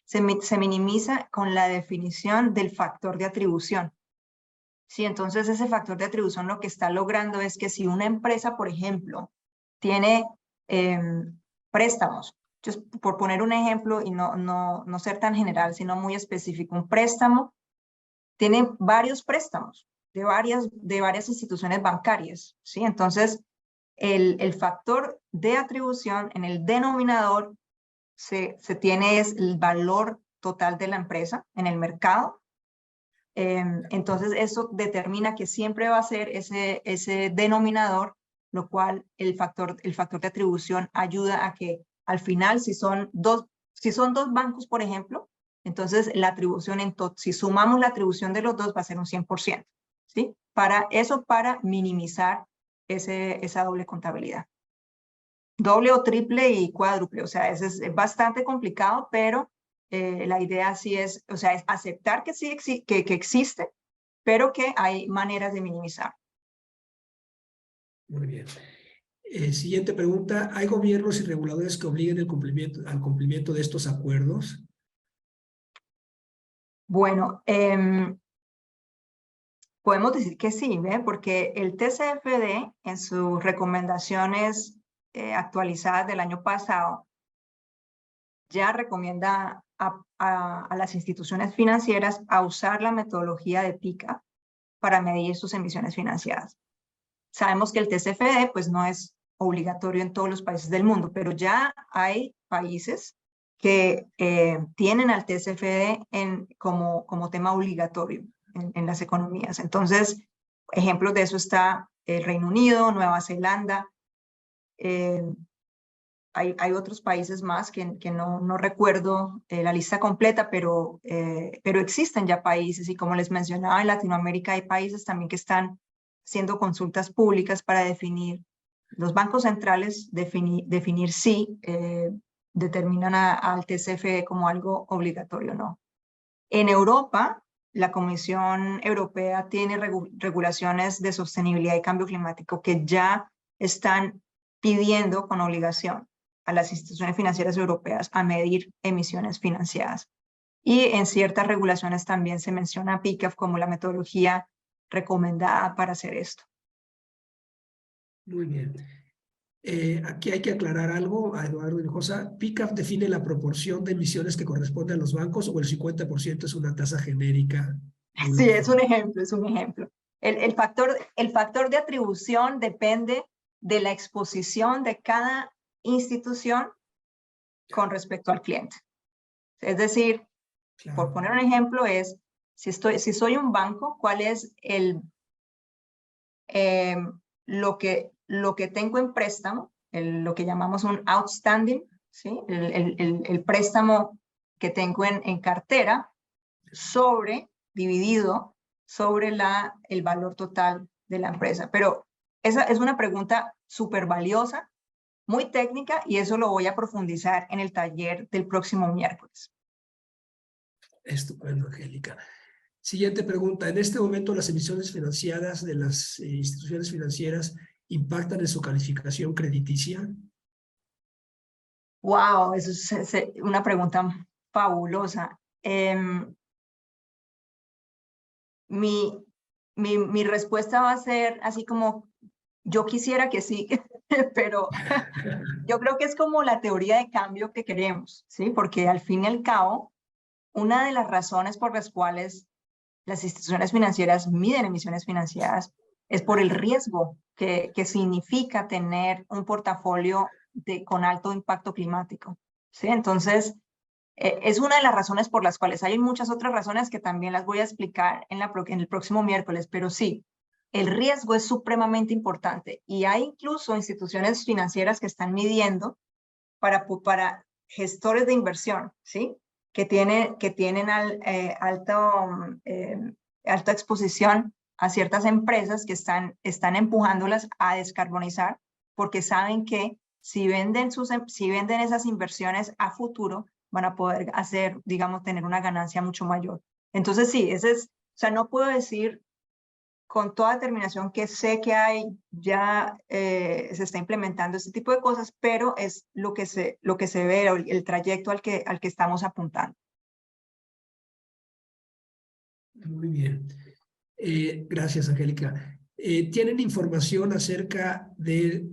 Se minimiza con la definición del factor de atribución. Sí, entonces ese factor de atribución lo que está logrando es que si una empresa, por ejemplo, tiene préstamos, por poner un ejemplo y no ser tan general, sino muy específico, un préstamo tiene varios préstamos de varias instituciones bancarias, ¿sí? Entonces, el factor de atribución en el denominador se tiene es el valor total de la empresa en el mercado. Entonces, eso determina que siempre va a ser ese denominador, lo cual el factor de atribución ayuda a que al final, si son dos bancos, por ejemplo, entonces la atribución, si sumamos la atribución de los dos, va a ser un 100%, ¿sí? Para minimizar esa doble contabilidad. Doble o triple y cuádruple, o sea, es bastante complicado, pero la idea sí es, o sea, es aceptar que sí que existe, pero que hay maneras de minimizar. Muy bien. Siguiente pregunta, ¿hay gobiernos y reguladores que obliguen al cumplimiento de estos acuerdos? Bueno, podemos decir que sí, ¿ve? Porque el TCFD en sus recomendaciones actualizadas del año pasado ya recomienda a las instituciones financieras a usar la metodología de PICAF para medir sus emisiones financiadas. Sabemos que el TCFD pues no es obligatorio en todos los países del mundo, pero ya hay países que tienen al TCFD como tema obligatorio en las economías. Entonces, ejemplos de eso está el Reino Unido, Nueva Zelanda. Hay otros países más que no recuerdo la lista completa, pero existen ya países y como les mencionaba, en Latinoamérica hay países también que están haciendo consultas públicas para definir, los bancos centrales definir si determinan al TCFD como algo obligatorio o no. En Europa, la Comisión Europea tiene regulaciones de sostenibilidad y cambio climático que ya están pidiendo con obligación a las instituciones financieras europeas a medir emisiones financiadas. Y en ciertas regulaciones también se menciona a PICAF como la metodología recomendada para hacer esto. Muy bien. Aquí hay que aclarar algo a Eduardo Hinojosa. PICAF define la proporción de emisiones que corresponde a los bancos o el 50% es una tasa genérica Sí, es un ejemplo, es un ejemplo. El factor de atribución depende de la exposición de cada institución con respecto al cliente. Es decir, por poner un ejemplo, es si soy un banco, ¿cuál es lo que tengo en préstamo, lo que llamamos un outstanding, ¿sí? El préstamo que tengo en cartera dividido sobre el valor total de la empresa. Pero esa es una pregunta súper valiosa, muy técnica, y eso lo voy a profundizar en el taller del próximo miércoles. Estupendo, Angélica. Siguiente pregunta. ¿En este momento las emisiones financiadas de las instituciones financieras impactan en su calificación crediticia? Wow, eso es una pregunta fabulosa. Mi respuesta va a ser así como, yo quisiera que sí, pero yo creo que es como la teoría de cambio que queremos, ¿sí? Porque al fin y al cabo, una de las razones por las cuales las instituciones financieras miden emisiones financieras es por el riesgo que significa tener un portafolio con alto impacto climático, ¿sí? Entonces, es una de las razones por las cuales hay muchas otras razones que también las voy a explicar en el próximo miércoles, pero sí, el riesgo es supremamente importante y hay incluso instituciones financieras que están midiendo para gestores de inversión, ¿sí? Que tienen alta exposición a ciertas empresas que están empujándolas a descarbonizar porque saben que si venden esas inversiones a futuro, van a poder tener una ganancia mucho mayor. Entonces sí, o sea, no puedo decir con toda determinación que sé que se está implementando este tipo de cosas, pero es lo que se ve, el trayecto al que estamos apuntando. Muy bien. Gracias, Angélica. ¿Tienen información acerca de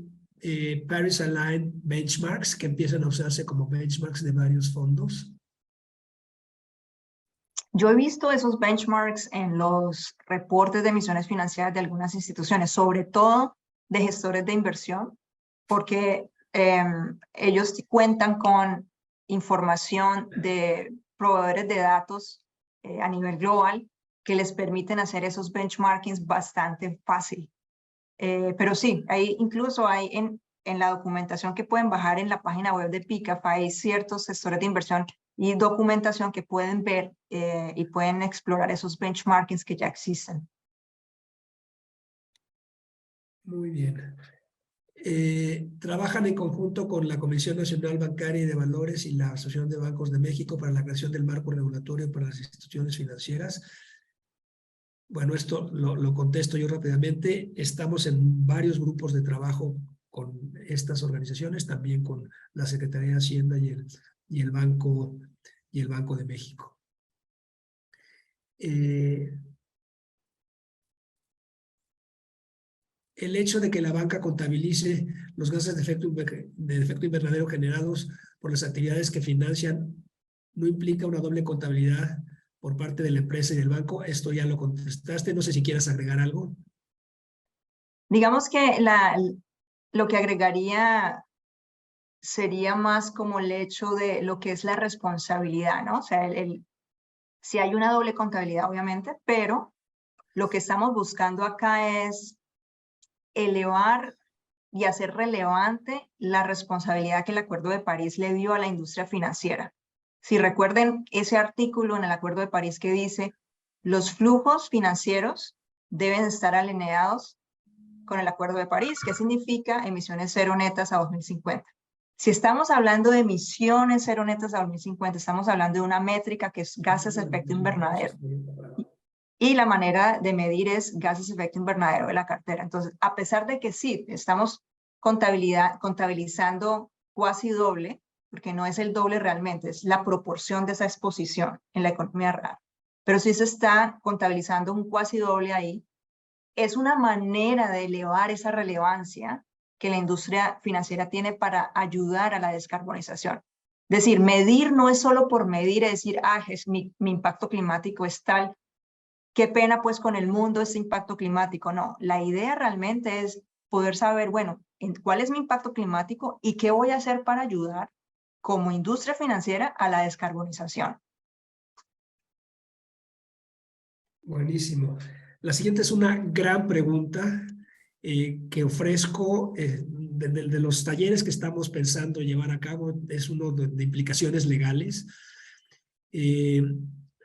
Paris Aligned Benchmarks que empiezan a usarse como benchmarks de varios fondos? Yo he visto esos benchmarks en los reportes de emisiones financieras de algunas instituciones, sobre todo de gestores de inversión, porque ellos cuentan con información de proveedores de datos a nivel global que les permiten hacer esos benchmarkings bastante fácil. Pero sí, incluso hay en la documentación que pueden bajar en la página web de PICAF, hay ciertos gestores de inversión y documentación que pueden ver y pueden explorar esos benchmarkings que ya existen. Muy bien. Trabajan en conjunto con la Comisión Nacional Bancaria y de Valores y la Asociación de Bancos de México para la creación del marco regulatorio para las instituciones financieras. Bueno, esto lo contesto yo rápidamente. Estamos en varios grupos de trabajo con estas organizaciones, también con la Secretaría de Hacienda y el Banco de México. El hecho de que la banca contabilice los gases de efecto invernadero generados por las actividades que financian no implica una doble contabilidad por parte de la empresa y del banco. Esto ya lo contestaste. No sé si quieras agregar algo. Digamos que lo que agregaría sería más como el hecho de lo que es la responsabilidad, ¿no? O sea, si hay una doble contabilidad, obviamente, pero lo que estamos buscando acá es elevar y hacer relevante la responsabilidad que el Acuerdo de París le dio a la industria financiera. Si recuerden ese artículo en el Acuerdo de París que dice, los flujos financieros deben estar alineados con el Acuerdo de París, que significa emisiones cero netas a 2050. Si estamos hablando de emisiones cero netas a 2050, estamos hablando de una métrica que es gases de efecto invernadero. Y la manera de medir es gases de efecto invernadero de la cartera. Entonces, a pesar de que sí, estamos contabilizando cuasi doble, porque no es el doble realmente, es la proporción de esa exposición en la economía real. Pero sí se está contabilizando un cuasi doble ahí. Es una manera de elevar esa relevancia que la industria financiera tiene para ayudar a la descarbonización. Es decir, medir no es solo por medir, es decir, mi impacto climático es tal qué pena pues con el mundo ese impacto climático. No, la idea realmente es poder saber, bueno, cuál es mi impacto climático y qué voy a hacer para ayudar como industria financiera a la descarbonización. Buenísimo. La siguiente es una gran pregunta que ofrezco de los talleres que estamos pensando llevar a cabo. Es uno de implicaciones legales.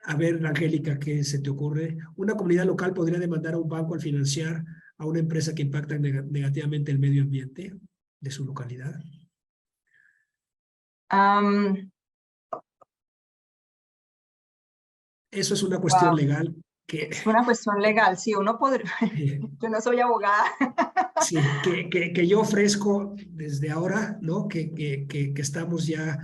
A ver, Angélica, ¿qué se te ocurre? ¿Una comunidad local podría demandar a un banco al financiar a una empresa que impacta negativamente el medio ambiente de su localidad? Eso es una cuestión Wow. legal que... Es una cuestión legal, sí, uno podría, yo no soy abogada. Sí, que yo ofrezco desde ahora, ¿no? Que estamos ya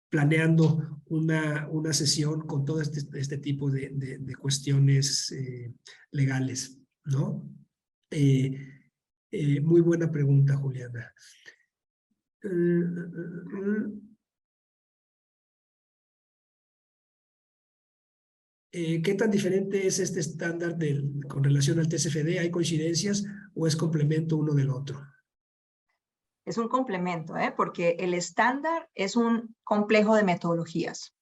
planeando una sesión con todo este tipo de cuestiones legales, ¿no? Muy buena pregunta, Juliana. ¿Qué tan diferente es este estándar con relación al TCFD? ¿Hay coincidencias o es complemento uno del otro? Es un complemento, porque el estándar es un complejo de metodologías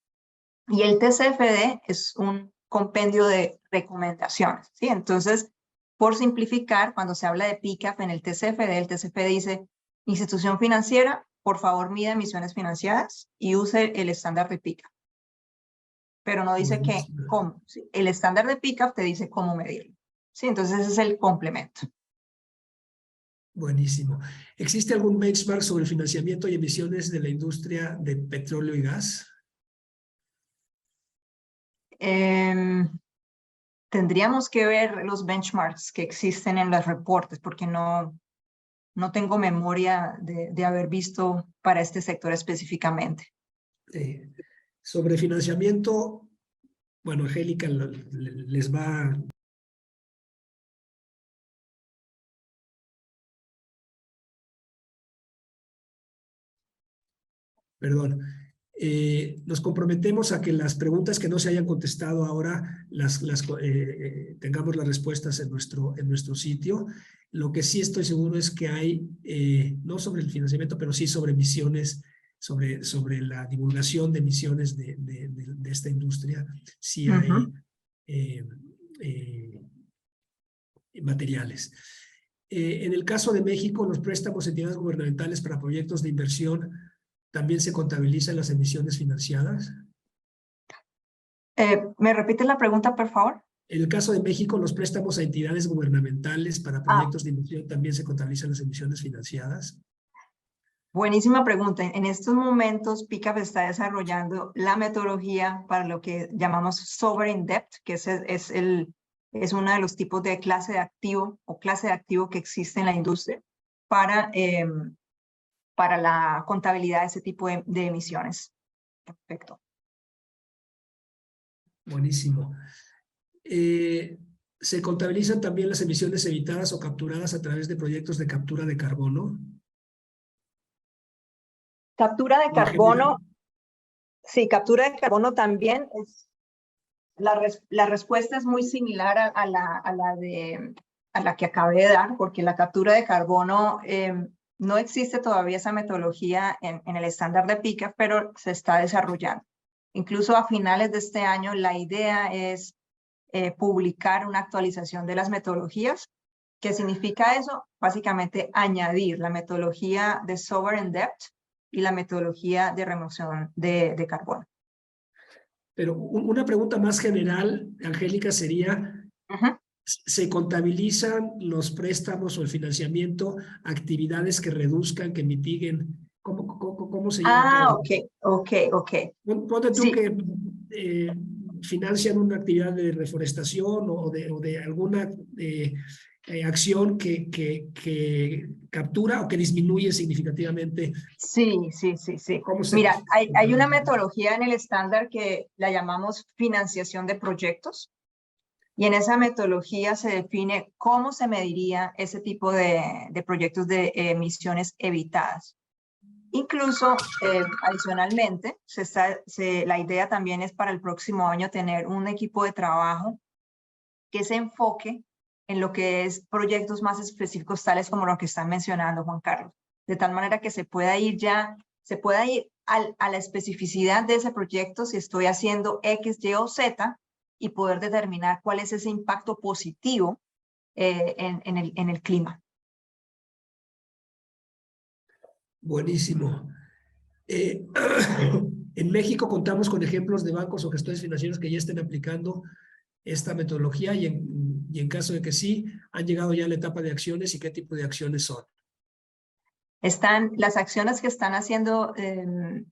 y el TCFD es un compendio de recomendaciones, ¿sí? Entonces, por simplificar, cuando se habla de PICAF en el TCFD dice, institución financiera, por favor, mida emisiones financiadas y use el estándar de PICAF. Pero no dice que cómo. ¿Sí? El estándar de PICAF te dice cómo medirlo. ¿Sí? Entonces, ese es el complemento. Buenísimo. ¿Existe algún benchmark sobre el financiamiento y emisiones de la industria de petróleo y gas? Tendríamos que ver los benchmarks que existen en los reportes, porque no tengo memoria de haber visto para este sector específicamente. Sobre financiamiento, bueno, Angélica les va... Perdón. Nos comprometemos a que las preguntas que no se hayan contestado ahora tengamos las respuestas en nuestro sitio. Lo que sí estoy seguro es que hay, no sobre el financiamiento, pero sí sobre emisiones, sobre la divulgación de emisiones de esta industria, sí hay materiales. En el caso de México, los préstamos a entidades gubernamentales para proyectos de inversión ¿también se contabilizan las emisiones financiadas? ¿Me repite la pregunta, por favor? En el caso de México, los préstamos a entidades gubernamentales para proyectos de inversión también se contabilizan las emisiones financiadas. Buenísima pregunta. En estos momentos, PICAF está desarrollando la metodología para lo que llamamos sovereign debt, que es uno de los tipos de clase de activo o clase de activo que existe en la industria para la contabilidad de ese tipo de emisiones. Perfecto. Buenísimo. ¿Se contabilizan también las emisiones evitadas o capturadas a través de proyectos de captura de carbono? Captura de carbono, sí, captura de carbono también es, la respuesta es muy similar a la que acabé de dar, porque la captura de carbono no existe todavía esa metodología en el estándar de PICAF, pero se está desarrollando. Incluso a finales de este año, la idea es publicar una actualización de las metodologías. ¿Qué significa eso? Básicamente añadir la metodología de sovereign debt y la metodología de remoción de carbono. Pero una pregunta más general, Angélica, sería, ¿se contabilizan los préstamos o el financiamiento actividades que reduzcan, que mitiguen? ¿Cómo se lleva a cabo? Ok. Ponte tú Sí. que financian una actividad de reforestación o de alguna acción que captura o que disminuye significativamente. Sí. Mira, hay una metodología en el estándar que la llamamos financiación de proyectos. Y en esa metodología se define cómo se mediría ese tipo de proyectos de emisiones evitadas. Incluso, adicionalmente, la idea también es para el próximo año tener un equipo de trabajo que se enfoque en lo que es proyectos más específicos, tales como lo que están mencionando, Juan Carlos, de tal manera que se pueda ir a la especificidad de ese proyecto, si estoy haciendo X, Y o Z, y poder determinar cuál es ese impacto positivo en el clima. Buenísimo. En México contamos con ejemplos de bancos o gestores financieros que ya estén aplicando esta metodología y en caso de que sí, han llegado ya a la etapa de acciones y qué tipo de acciones son. Las acciones que están haciendo,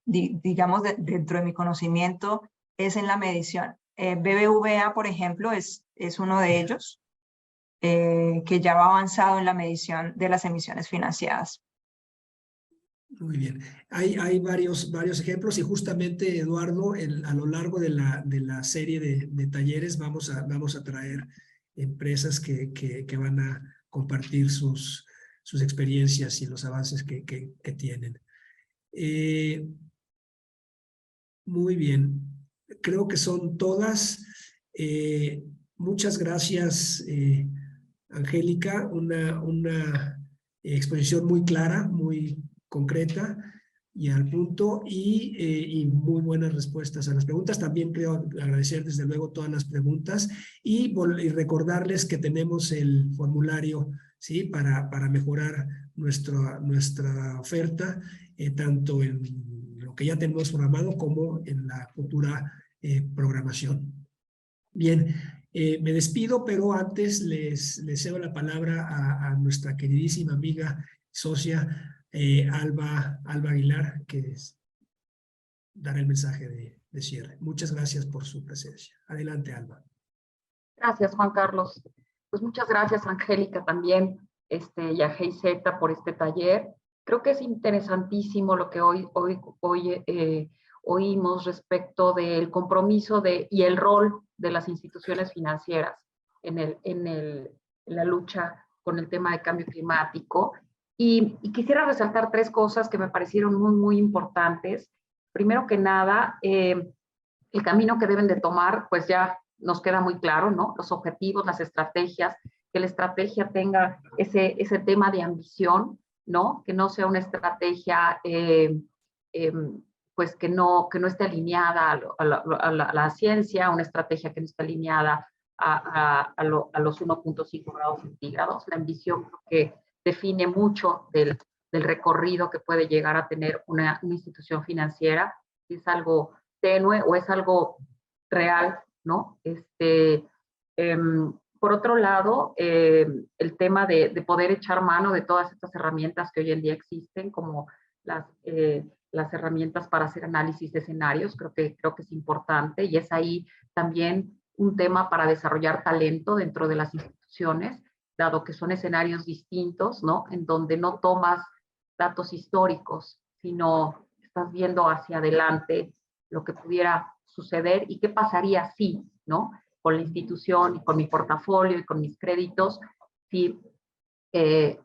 digamos, dentro de mi conocimiento, es en la medición. BBVA, por ejemplo, es uno de ellos, que ya va avanzado en la medición de las emisiones financiadas. Muy bien. Hay varios ejemplos y justamente, Eduardo, a lo largo de la serie de talleres vamos a traer empresas que van a compartir sus experiencias y los avances que tienen. Muy bien. Creo que son todas. Muchas gracias, Angélica. Una exposición muy clara, muy concreta y al punto y muy buenas respuestas a las preguntas. También creo agradecer desde luego todas las preguntas y recordarles que tenemos el formulario, ¿sí? para mejorar nuestra oferta, tanto en lo que ya tenemos programado como en la futura programación. Bien, me despido, pero antes les cedo la palabra a nuestra queridísima amiga, socia, Alba Aguilar, que dará el mensaje de cierre. Muchas gracias por su presencia. Adelante, Alba. Gracias, Juan Carlos. Pues muchas gracias, Angélica, también, y a GIZ por este taller. Creo que es interesantísimo lo que hoy oímos respecto del compromiso y el rol de las instituciones financieras en la lucha con el tema de cambio climático. Y quisiera resaltar tres cosas que me parecieron muy, muy importantes. Primero que nada, el camino que deben de tomar, pues ya nos queda muy claro, ¿no? Los objetivos, las estrategias, que la estrategia tenga ese tema de ambición, ¿no? Que no sea una estrategia, pues que no esté alineada a la ciencia, una estrategia que no esté alineada a los 1.5 grados centígrados. La ambición que define mucho del recorrido que puede llegar a tener una institución financiera, si es algo tenue o es algo real, ¿no? Por otro lado, el tema de poder echar mano de todas estas herramientas que hoy en día existen, como las herramientas para hacer análisis de escenarios, creo que es importante, y es ahí también un tema para desarrollar talento dentro de las instituciones, dado que son escenarios distintos, ¿no? En donde no tomas datos históricos, sino estás viendo hacia adelante lo que pudiera suceder y qué pasaría si, ¿no? Con la institución y con mi portafolio y con mis créditos, si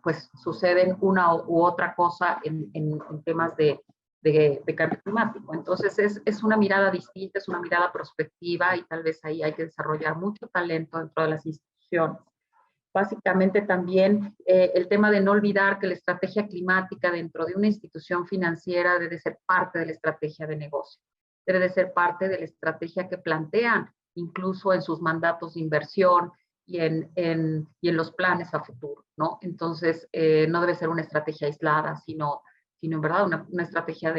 pues suceden una u otra cosa en temas de cambio climático. Entonces es una mirada distinta, es una mirada prospectiva y tal vez ahí hay que desarrollar mucho talento dentro de las instituciones. Básicamente también el tema de no olvidar que la estrategia climática dentro de una institución financiera debe ser parte de la estrategia de negocio, debe de ser parte de la estrategia que plantean incluso en sus mandatos de inversión y en los planes a futuro, ¿no? Entonces, no debe ser una estrategia aislada, sino en verdad una estrategia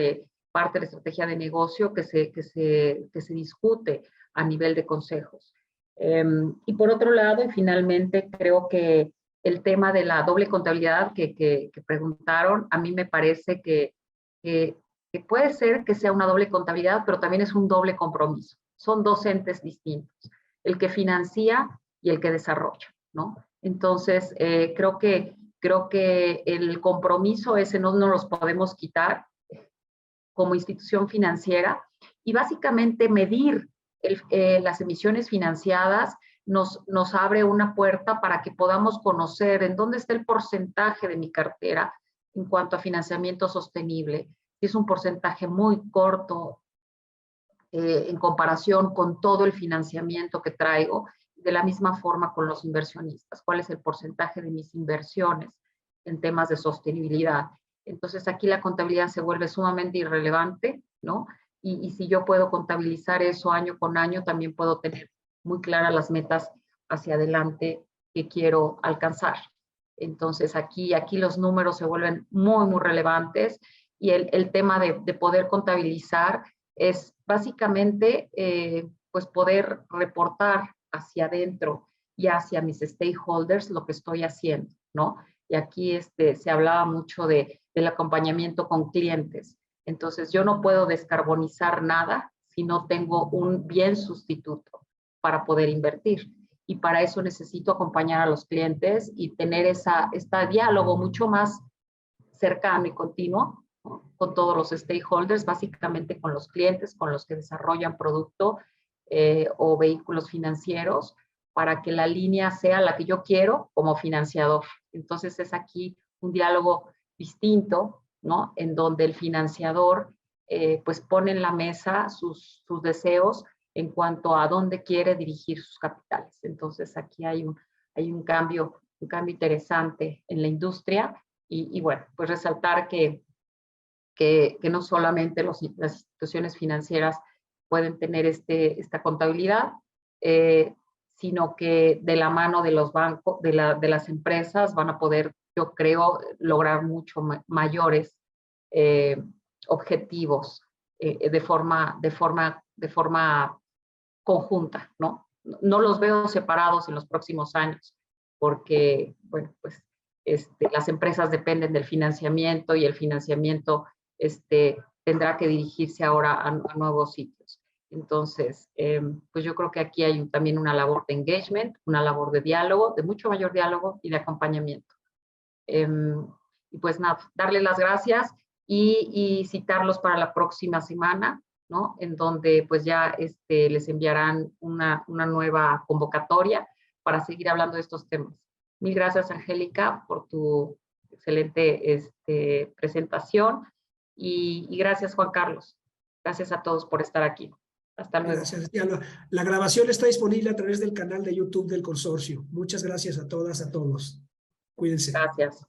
parte de la estrategia de negocio que se discute a nivel de consejos. Y por otro lado, y finalmente, creo que el tema de la doble contabilidad que preguntaron, a mí me parece que puede ser que sea una doble contabilidad, pero también es un doble compromiso. Son dos entes distintos, el que financia y el que desarrolla, ¿no? Entonces, creo que el compromiso ese no los podemos quitar como institución financiera, y básicamente medir las emisiones financiadas nos abre una puerta para que podamos conocer en dónde está el porcentaje de mi cartera en cuanto a financiamiento sostenible. Es un porcentaje muy corto en comparación con todo el financiamiento que traigo. de la misma forma con los inversionistas, cuál es el porcentaje de mis inversiones en temas de sostenibilidad. Entonces aquí la contabilidad se vuelve sumamente irrelevante, ¿no? Y si yo puedo contabilizar eso año con año, también puedo tener muy claras las metas hacia adelante que quiero alcanzar. Entonces aquí los números se vuelven muy, muy relevantes y el tema de poder contabilizar es básicamente pues poder reportar hacia adentro y hacia mis stakeholders lo que estoy haciendo, ¿no? Y aquí se hablaba mucho del acompañamiento con clientes. Entonces yo no puedo descarbonizar nada si no tengo un bien sustituto para poder invertir. Y para eso necesito acompañar a los clientes y tener este diálogo mucho más cercano y continuo, ¿no? Con todos los stakeholders, básicamente con los clientes, con los que desarrollan producto o vehículos financieros, para que la línea sea la que yo quiero como financiador. Entonces es aquí un diálogo distinto, ¿no? En donde el financiador pues pone en la mesa sus deseos en cuanto a dónde quiere dirigir sus capitales. Entonces aquí hay un cambio interesante en la industria y bueno, pues resaltar que no solamente las instituciones financieras pueden tener esta contabilidad, sino que de la mano de los bancos, de las empresas van a poder, yo creo, lograr mucho mayores objetivos de forma conjunta, ¿no? No los veo separados en los próximos años, porque, bueno, pues las empresas dependen del financiamiento y el financiamiento tendrá que dirigirse ahora a nuevos sitios. Entonces, pues yo creo que aquí hay también una labor de engagement, una labor de diálogo, de mucho mayor diálogo y de acompañamiento. Y pues nada, darles las gracias y citarlos para la próxima semana, ¿no? En donde pues ya les enviarán una nueva convocatoria para seguir hablando de estos temas. Mil gracias, Angélica, por tu excelente presentación y gracias, Juan Carlos. Gracias a todos por estar aquí. Hasta luego. Gracias. La grabación está disponible a través del canal de YouTube del consorcio. Muchas gracias a todas, a todos. Cuídense. Gracias.